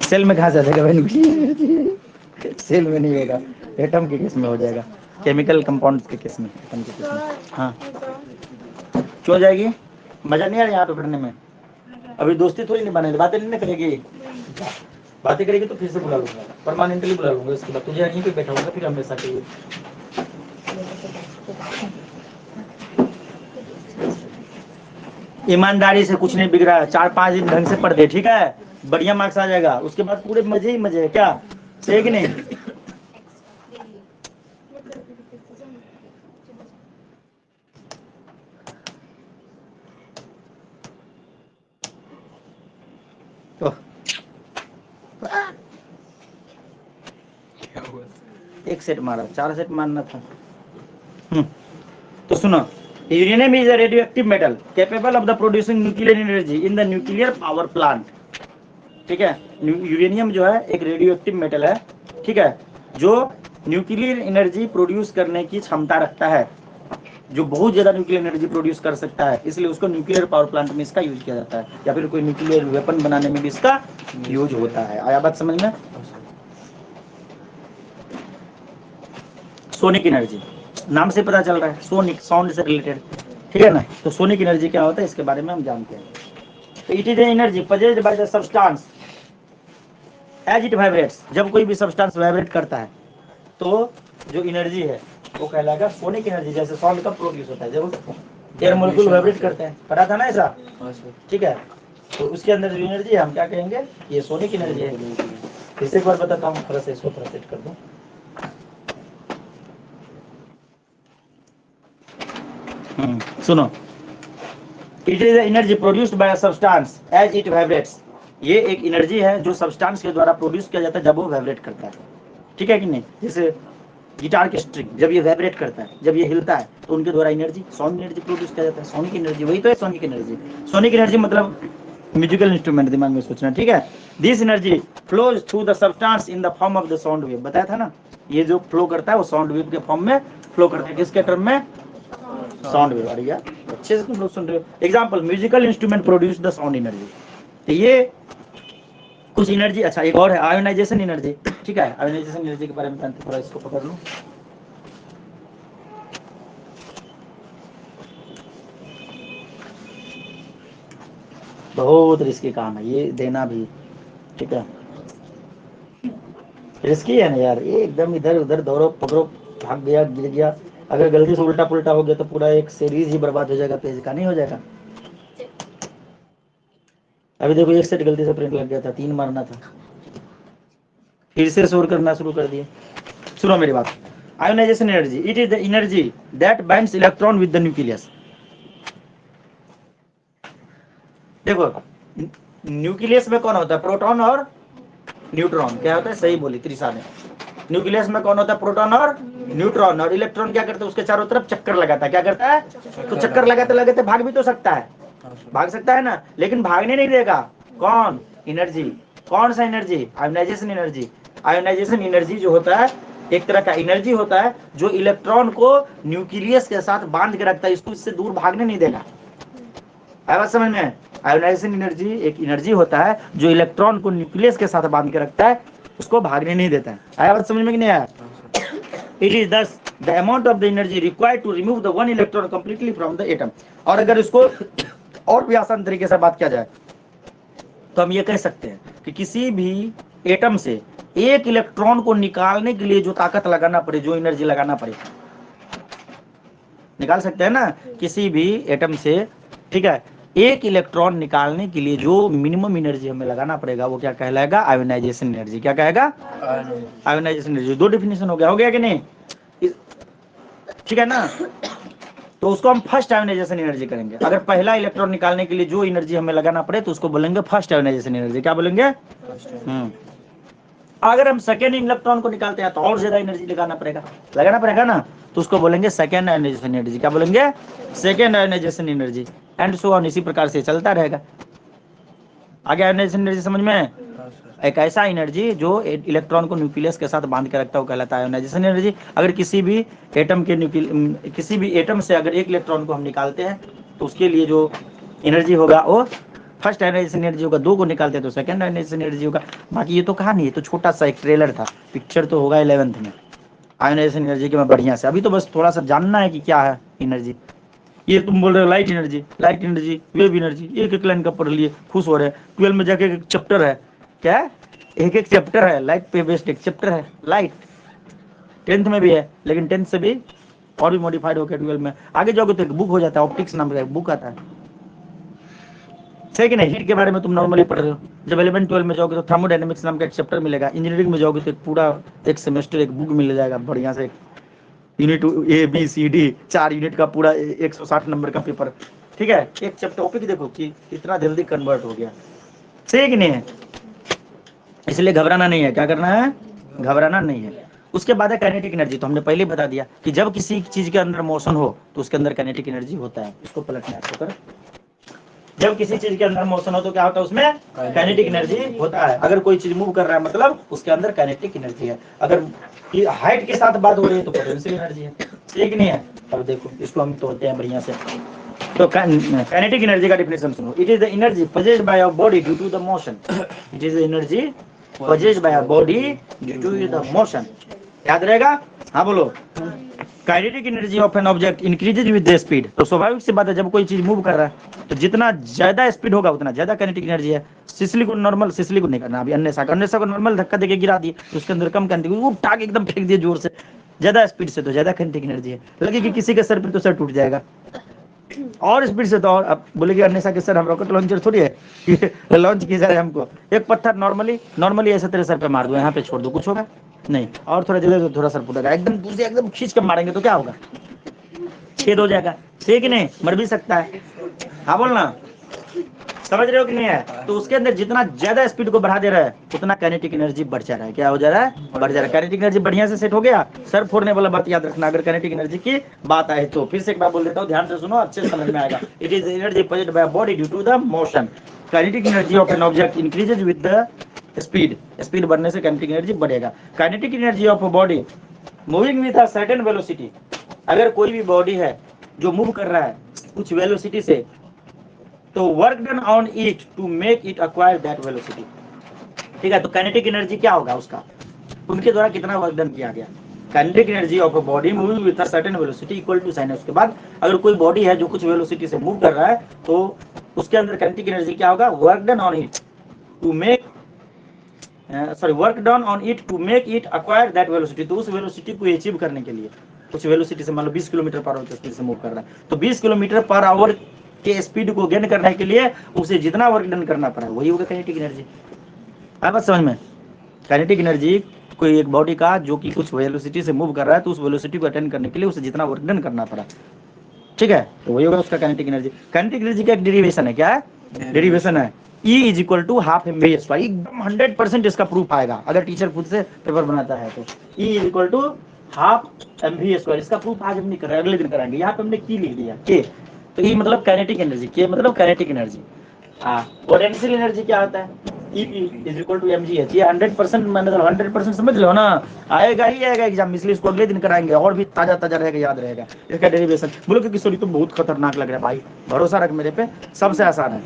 सेल में कहाँ से आ जाएगा भाई न्यूक्लियर? सेल में नहीं होगा, एटम के केस में हो जाएगा, केमिकल कंपाउंड्स के केस में, एटम के केस में। हाँ क्यों हो जाएगी? मजा नहीं आ रहा यहाँ पे पढ़ने में? अभी दोस्ती थोड़ी नहीं बनेगी, बातें नहीं करेगी। बातें करेगी तो फिर से बुला लूंगा, परमानेंटली बुला लूंगा। इसके बाद तुझे यहीं पे बैठाऊंगा फिर हमेशा के लिए। ईमानदारी से कुछ नहीं बिगड़ रहा है, 4-5 दिन ढंग से पढ़ दे, ठीक है? बढ़िया मार्क्स आ जाएगा, उसके बाद पूरे मजे ही मजे है। क्या सही कि नहीं? तो क्या हुआ? एक सेट मारा, 4 सेट मारना था। तो सुनो, uranium is a radioactive metal capable of the producing nuclear energy in the nuclear power plant. ठीक है, यूरेनियम जो है एक रेडियोएक्टिव मेटल है, ठीक है, जो न्यूक्लियर एनर्जी प्रोड्यूस करने की क्षमता रखता है, जो बहुत ज्यादा न्यूक्लियर एनर्जी प्रोड्यूस कर सकता है, इसलिए उसको न्यूक्लियर पावर प्लांट में इसका यूज किया जाता है, या फिर कोई न्यूक्लियर वेपन बनाने में भी इसका यूज होता है। आया बात समझ में? सोनिक एनर्जी नाम से पता चल रहा है, सोनिक साउंड से रिलेटेड, ठीक है ना? तो सोनिक एनर्जी क्या होता है इसके बारे में हम जानते हैं। तो it is energy possessed by the substance as it vibrates. जब कोई भी सब्सटेंस वाइब्रेट करता है तो जो एनर्जी है वो कहलाएगा सोनिक एनर्जी। जैसे साउंड कब प्रोड्यूस होता है? जब एयर मोलिक्यूल वाइब्रेट करते हैं, पता था ना ऐसा? हाँ सर। ठीक है, तो उसके अंदर जो एनर्जी है हम क्या कहेंगे? ये सोनिक एनर्जी है। फिर से एक बार बताता हूँ, थोड़ा सा इसको थोड़ा सेट कर दूं। सुनो, it is energy produced by substance as it vibrates. ये एक एनर्जी है जो सब्सटेंस के द्वारा प्रोड्यूस किया जाता है जब वो वाइब्रेट करता है, ठीक है कि नहीं? जैसे गिटार के स्ट्रिंग जब ये वाइब्रेट करता है, जब ये हिलता है, तो उनके द्वारा एनर्जी, साउंड एनर्जी प्रोड्यूस किया जाता है। सोनिक एनर्जी वही तो है, सोनिक एनर्जी। सोनिक एनर्जी मतलब म्यूजिकल इंस्ट्रूमेंट, दिमाग में सोचना, ठीक है? This energy flows through the substance in the form of the sound wave. बताया था ना, ये जो फ्लो करता है वो साउंड वेव के फॉर्म में फ्लो करता है। किसके टर्म में? Sound wave. अरे यार अच्छे से तुम लोग सुन रहे हो। Example, musical instrument produce the sound energy. तो ये कुछ एनर्जी। अच्छा एक और है आयोनाइजेशन एनर्जी, ठीक है? आयोनाइजेशन एनर्जी के बारे में जानते, थोड़ा इसको पकड़ लो। बहुत रिस्की काम है ये देना भी, ठीक है? रिस्की है ना यार, ये एकदम इधर उधर दौड़ो पकड़ो, भाग गया गिर गया, अगर गलती से उल्टा पुल्टा हो गया तो पूरा एक सीरीज ही बर्बाद हो जाएगा, पेज का नहीं हो जाएगा। अभी देखो एक सेट गलती से प्रिंट लग गया था, 3 मारना था, फिर से शोर करना शुरू कर दिए। सुनो मेरी बात, ionisation energy it is the energy that binds electron with the nucleus. देखो न्यूक्लियस में कौन होता है? प्रोटॉन और न्यूट्रॉन। क्या होता है? सही बोली त्रिशा ने। न्यूक्लियस में कौन होता है? प्रोटॉन और न्यूट्रॉन। और इलेक्ट्रॉन क्या करता है? उसके चारों तरफ चक्कर लगाता है। क्या करता है? तो चक्कर लगाते लगाते भाग भी तो सकता है, भाग सकता है ना, लेकिन भागने नहीं देगा। कौन? एनर्जी। कौन सा energy? Ionisation energy. Ionisation energy जो होता है एक तरह का एनर्जी होता है जो इलेक्ट्रॉन को न्यूक्लियस के साथ बांध के रखता है, इसको इससे दूर भागने नहीं देगा। आया बात समझ में? आयोनाइजेशन एनर्जी एक एनर्जी होता है जो इलेक्ट्रॉन को न्यूक्लियस के साथ बांध के रखता है, उसको भागने नहीं देता है। आया बात समझ में कि नहीं आया? It is this the amount of the energy required to remove the one electron completely from the atom. और अगर इसको और भी आसान तरीके से बात किया जाए तो हम ये कह सकते हैं कि किसी भी एटम से एक इलेक्ट्रॉन को निकालने के लिए जो ताकत लगाना पड़े, जो एनर्जी लगाना पड़े, निकाल सकते हैं ना किसी भी एटम से, ठीक है? एक इलेक्ट्रॉन निकालने के लिए जो मिनिमम एनर्जी हमें लगाना पड़ेगा वो क्या कहलाएगा? Ionisation energy. क्या कहेगा? Ionisation energy. 2 डिफिनेशन हो गया कि नहीं? ठीक है ना? तो उसको हम फर्स्ट आयोनाइजेशन एनर्जी करेंगे। अगर पहला इलेक्ट्रॉन निकालने के लिए जो एनर्जी हमें लगाना पड़े तो उसको बोलेंगे फर्स्ट आयोनाइजेशन एनर्जी। क्या बोलेंगे? अगर हम सेकेंड इलेक्ट्रॉन को निकालते हैं तो और ज्यादा एनर्जी लगाना पड़ेगा ना, तो उसको बोलेंगे सेकेंड आयोनाइजेशन एनर्जी। क्या बोलेंगे? Second ionisation energy. And so on, इसी प्रकार से चलता रहेगा। आगे आयोनाइजेशन एनर्जी समझ में? हाँ सर। एक ऐसा एनर्जी जो इलेक्ट्रॉन को न्यूक्लियस के साथ बांध के रखता है वो कहलाता है आयोनाइजेशन एनर्जी। अगर किसी भी एटम के किसी भी एटम से अगर एक इलेक्ट्रॉन को हम निकालते हैं तो उसके लिए जो एनर्जी होगा वो फर्स्ट आयोनाइजेशन एनर्जी होगा। दो को निकालते हैं तो सेकंड आयोनाइजेशन एनर्जी होगा। बाकी ये तो कहानी है, तो छोटा सा एक ट्रेलर था, पिक्चर तो होगा 11th में आयोनाइजेशन एनर्जी के में बढ़िया से। अभी तो बस थोड़ा सा जानना है कि क्या है एनर्जी। ये तुम बोल रहे हो लाइट एनर्जी, वेव एनर्जी, एक एक लाइन का पढ़ लिए खुश हो रहे हैं। 12 में जाके एक चैप्टर है, क्या है? एक एक चैप्टर है, लाइट पे बेस्ड एक चैप्टर है लाइट। 10th में भी है, लेकिन 10th से भी और भी मॉडिफाइड होकर 12 में आगे जाओगे तो एक बुक हो जाता है, ऑप्टिक्स नाम का एक बुक आता है। सही कि नहीं? हीट के बारे में तुम नॉर्मली पढ़ रहे हो। जब 11 12 में जाओगे तो थर्मोडायनेमिक्स नाम का एक चैप्टर मिलेगा। इंजीनियरिंग में जाओगे तो एक पूरा एक सेमेस्टर एक बुक मिल जाएगा बढ़िया से, यूनिट ABCD 4 यूनिट का पूरा 160 नंबर का पेपर। ठीक है, एक चैप्टर टॉपिक देखो कि इतना जल्दी कन्वर्ट हो गया। सही कि नहीं है? इसलिए घबराना नहीं है। क्या करना है? घबराना नहीं है। उसके बाद है काइनेटिक एनर्जी। तो हमने पहले ही बता दिया कि जब किसी चीज के अंदर मोशन हो तो उसके अंदर काइनेटिक एनर्जी होता है। इसको पलटना है तो कर। जब किसी चीज के अंदर मोशन हो तो क्या होता है? उसमें काइनेटिक एनर्जी होता है। अगर कोई चीज मूव कर रहा है मतलब उसके अंदर काइनेटिक एनर्जी है। अगर हाइट के साथ बात हो रही है तो पोटेंशियल एनर्जी है। ठीक नहीं है? अब देखो इसको हम तोड़ते हैं बढ़िया से। तो काइनेटिक एनर्जी का डेफिनेशन सुनो। It is the energy possessed by our body due to the motion. It is the energy possessed by our body due to the motion. याद रहेगा? हाँ बोलो। Kinetic energy of an object increases with the speed. तो स्वाभाविक सी बात है, जब कोई चीज मूव कर रहा है तो जितना ज्यादा स्पीड होगा उतना ज्यादा काइनेटिक एनर्जी है। सिसली को नहीं करना अभी, अन्य को नॉर्मल धक्का देके गिरा दिए तो उसके अंदर कम काइनेटिक, वो उठा के एकदम फेंक दिए जोर से, ज्यादा स्पीड से तो ज्यादा काइनेटिक एनर्जी है। लगे कि किसी के सर पे तो सर टूट जाएगा, और स्पीड से तो और। अब बोले कि अन्य के सर हम रॉकेट लॉन्चर थोड़ी है कि लॉन्च किया जाए हमको। एक पत्थर नॉर्मली ऐसे तेरे सर पे मार दो, यहाँ पे छोड़ दो, कुछ होगा नहीं। और थोड़ा जगह तो थोड़ा सर फूटेगा, एकदम खींच के मारेंगे तो क्या होगा? छेद हो जाएगा। ठीक नहीं? मर भी सकता है। हाँ बोलना, समझ रहे हो कि नहीं है? तो उसके अंदर जितना ज्यादा स्पीड को बढ़ा दे रहा है उतना काइनेटिक एनर्जी बढ़ जा रहा है। क्या हो जा रहा है? बढ़ जा रहा है। काइनेटिक एनर्जी बढ़िया से सेट हो गया। सर फोड़ने वाला बात याद रखना अगर काइनेटिक एनर्जी की बात आए तो। फिर से एक बार बोल देता हूँ, ध्यान से सुनो, अच्छे से समझ में आएगा। It is energy possessed by body due to the motion. Kinetic energy of an object increases with the speed बढ़ने से काइनेटिक एनर्जी बढ़ेगा। Kinetic energy of body moving with a certain velocity. अगर कोई भी बॉडी है जो move कर रहा है कुछ वेलोसिटी से, तो work done on it to make it acquire that velocity. ठीक है, तो काइनेटिक एनर्जी क्या होगा उसका? उनके द्वारा कितना वर्क डन किया गया। Kinetic energy of a body moving with a certain velocity equal to sine. उसके बाद अगर कोई बॉडी है जो कुछ वेलोसिटी से मूव कर रहा है तो उसके अंदर काइनेटिक एनर्जी क्या होगा? Work done on it to make acquire that velocity. तो उस वेलोसिटी को अचीव करने के लिए कुछ वेलोसिटी से, मान लो 20 किलोमीटर पर आवर की स्पीड से मूव कर रहा है, तो 20 किलोमीटर पर आवर के स्पीड को गेन करने के लिए उसे जितना वर्क डन करना पड़ा वही होगा काइनेटिक एनर्जी। आया बात समझ में? काइनेटिक एनर्जी कोई एक बॉडी का जो कि कुछ वेलोसिटी से मूव कर रहा है तो उस वेलोसिटी को अटेन करने के लिए उसे जितना वर्क डन करना पड़ा, ठीक है, तो वही होगा उसका काइनेटिक एनर्जी। काइनेटिक एनर्जी का एक डेरिवेशन है। क्या है? डेरिवेशन है E is equal to half mv²। एकदम 100% इसका प्रूफ आएगा अगर टीचर खुद से पेपर बनाता है तो। E is equal to half mv²। इसका प्रूफ आज हम नहीं कर रहे, अगले दिन कराएंगे। यहाँ पे हमने की लिख दिया के, तो E मतलब काइनेटिक एनर्जी, के मतलब काइनेटिक एनर्जी। हाँ, पोटेंशियल एनर्जी क्या होता है? E is equal to mgh। ये 100% मतलब 100% समझ लो ना, आएगा ही आएगा एग्जाम, इसलिए इसको अगले दिन कराएंगे और भी ताजा रहेगा, याद रहेगा इसका डेरिवेशन। बोलो कि किशोरी तुम बहुत खतरनाक लग रहा है भाई, भरोसा रख मेरे पे, सबसे आसान है।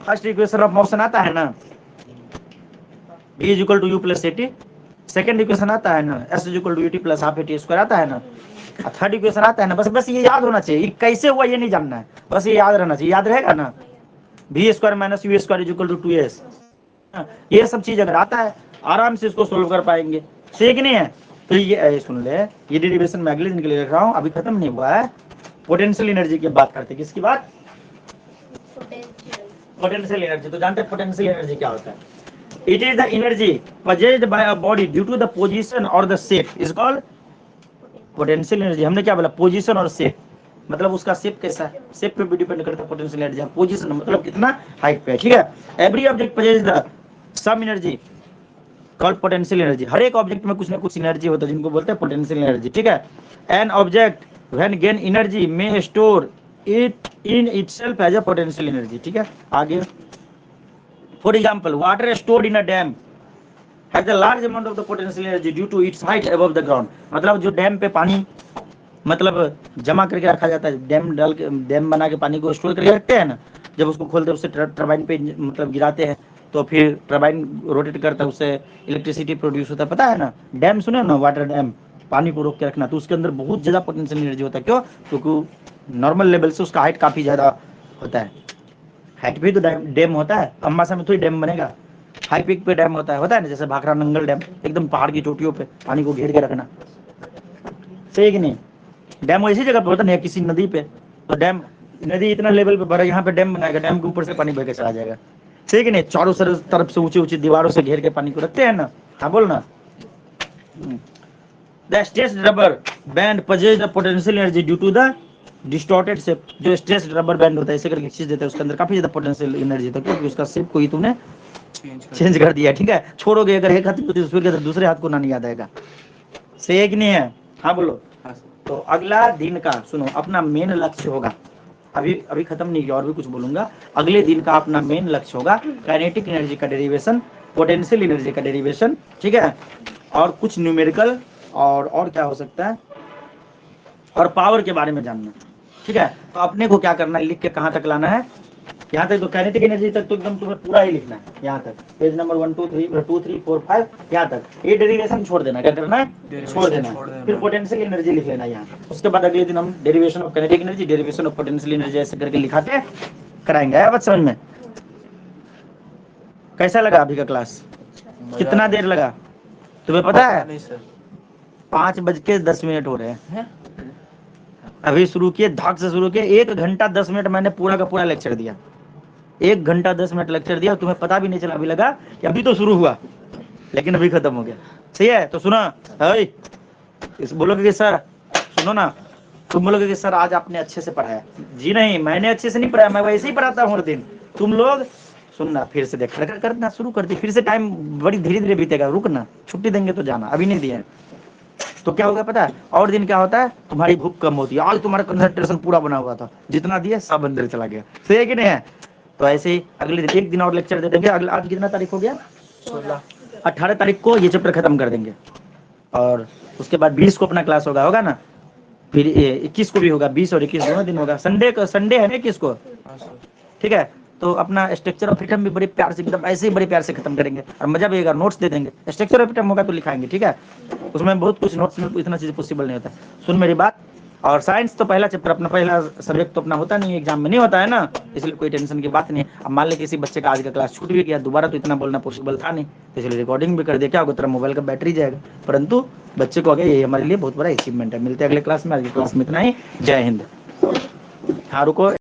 फर्स्ट इक्वेशन ऑफ मोशन आता है ना, E is equal to u plus at। Second equation आता है ना, S is equal to ut plus half at² आता है ना। थर्ड इक्वेशन आता है ना, बस ये याद होना चाहिए। कैसे हुआ ये नहीं जानना है, बस ये याद रहना चाहिए। याद रहेगा ना, v² minus u² is equal to 2s। ये सब चीज अगर आता है आराम से इसको सोल्व कर पाएंगे। ठीक नहीं है? तो ये सुन ले, ये डेरिवेशन मैं अगले दिन के लिए लिख रहा हूँ, अभी खत्म नहीं हुआ है। पोटेंशियल एनर्जी की बात करते हैं। किसकी बात? Potential energy. तो जानते हैं पोटेंशियल एनर्जी क्या होता है? It is the energy possessed by a body due to the position or the shape is called potential energy. हमने क्या बोला? पोजीशन और शेप, मतलब उसका शेप कैसा है, शेप पे भी डिपेंड करता है पोटेंशियल एनर्जी। पोजीशन मतलब कितना हाइट पे है, ठीक है। Every object possesses the some energy called potential energy. हर एक ऑब्जेक्ट में कुछ ना कुछ एनर्जी होता है जिनको बोलते हैं पोटेंशियल एनर्जी, ठीक है। An object when gain energy में store it in itself as a potential energy, ठीक है। आगे for example water stored in a dam has a large amount of the potential energy due to its height above the ground. मतलब जो dam पे पानी मतलब जमा करके रखा जाता है, डैम डाल के डैम बना के पानी को स्टोर करके रखते हैं ना, जब उसको खोलते हैं उससे टरबाइन पे मतलब गिराते हैं तो फिर टरबाइन रोटेट करता है, उससे इलेक्ट्रिसिटी प्रोड्यूस होता है, पता है ना। डैम सुने ना, वाटर डैम, पानी को रोक के रखना, तो उसके अंदर बहुत ज़्यादा पोटेंशियल एनर्जी होता है। क्यों? क्योंकि नॉर्मल लेवल से उसका हाइट काफ़ी ज़्यादा होता है। हाइट पे तो डैम होता है, अम्बासा में थोड़ी डैम बनेगा, हाई पीक पे डैम होता है ना, जैसे भाखड़ा नंगल डैम, एकदम पहाड़ की चोटियों पे पानी को घेर के रखना, सही है कि नहीं। डैम ऐसी जगह पे होता नहीं है किसी नदी पे, तो डैम नदी इतना लेवल पे भरा, यहाँ पे डैम बनाएगा, डैम के ऊपर से पानी बह के चला जाएगा, सही कि नहीं। चारों तरफ से ऊंची ऊंची दीवारों से घेर के पानी को रखते हैं ना। हाँ बोल ना। The stressed rubber band possess the potential energy due to the distorted shape. जो स्ट्रेस्ड रबर बैंड होता है ऐसे करके खींच देता है, उसके अंदर काफी ज्यादा पोटेंशियल एनर्जी होता है, क्योंकि उसका शेप को ही तूने चेंज कर दिया, ठीक है। छोड़ोगे अगर एक हाथ को तो फिर दूसरे हाथ को ना नहीं याद आएगा, सही है कि नहीं है। हाँ बोलो। तो अगला दिन का सुनो, अपना मेन लक्ष्य होगा, अभी खत्म नहीं किया और भी कुछ बोलूंगा। अगले दिन का अपना मेन लक्ष्य होगा काइनेटिक एनर्जी का डेरिवेशन, पोटेंशियल एनर्जी का डेरिवेशन, ठीक है, और कुछ न्यूमेरिकल और क्या हो सकता है, और पावर के बारे में जानना, ठीक है। तो अपने को क्या करना है, लिख के कहाँ तक लाना है, यहाँ तक। तो काइनेटिक एनर्जी तक तो एकदम तुम्हें पूरा ही लिखना है, यहाँ तक पेज नंबर 1 2 3 4 5 यहाँ तक। ये डेरिवेशन छोड़ देना, क्या करना है, छोड़ देना। फिर पोटेंशियल एनर्जी लिख लेना यहाँ। उसके बाद अगले दिन हम derivation of kinetic energy, derivation of potential energy ऐसे करके लिखाते कराएंगे। आया बात समझ में? कैसा लगा अभी का क्लास? कितना देर लगा तुम्हें पता है? नहीं सर, 5:10 हो रहे हैं। अभी शुरू किए, धाक से शुरू किए, 1 घंटा 10 मिनट मैंने पूरा का पूरा लेक्चर दिया, 1 घंटा 10 मिनट लेक्चर दिया, तुम्हें पता भी नहीं चला, अभी लगा कि अभी तो शुरू हुआ लेकिन अभी खत्म हो गया, सही है। तो सुना इस बोलोगे कि सर सुनो ना, तुम बोलोगे कि सर आज आपने अच्छे से पढ़ाया। जी नहीं, मैंने अच्छे से नहीं पढ़ाया, मैं वैसे ही पढ़ाता हूँ हर दिन। तुम लोग सुनना, फिर से देख करना शुरू कर दी, फिर से टाइम बड़ी धीरे धीरे बीतेगा, रुकना, छुट्टी देंगे तो जाना, अभी नहीं दिया तो क्या होगा पता है, और दिन क्या होता है, तुम्हारी भूख कम होती है। आज तुम्हारा कंसंट्रेशन पूरा बना हुआ था, जितना दिया सब अंदर चला गया, सही है कि नहीं है। तो ऐसे ही अगले दिन 1 दिन और लेक्चर दे देंगे। अगला आज कितना तारीख हो गया, 18 तारीख को ये चैप्टर खत्म कर देंगे, और उसके बाद 20 को अपना क्लास होगा ना, फिर 21 को भी होगा, 20 और 21 दोनों दिन होगा। संडे है ना 21 को, ठीक है। तो अपना स्ट्रक्चर ऑफ एटम भी बड़े प्यार से, एकदम ऐसे ही बड़े प्यार से खत्म करेंगे, और मजा भी आएगा, नोट्स दे देंगे। स्ट्रक्चर ऑफ एटम होगा तो लिखाएंगे, ठीक है। उसमें बहुत कुछ, नोट्स में इतना चीज पॉसिबल नहीं होता। सुन मेरी बात। और साइंस तो पहला चैप्टर, अपना पहला सब्जेक्ट तो अपना होता नहीं, एग्जाम में नहीं होता है ना, इसलिए कोई टेंशन की बात नहीं। अब मान ले किसी बच्चे का आज का क्लास छूट भी गया, दोबारा तो इतना बोलना पॉसिबल था नहीं, तो इसलिए रिकॉर्डिंग भी कर दिया। क्या होगा, तेरा मोबाइल का बैटरी जाएगा, परंतु बच्चे को आगे ये हमारे लिए बहुत बड़ा अचीवमेंट है। मिलते हैं अगले क्लास में, अगले क्लास में इतना ही। जय हिंद। हाँ रुको।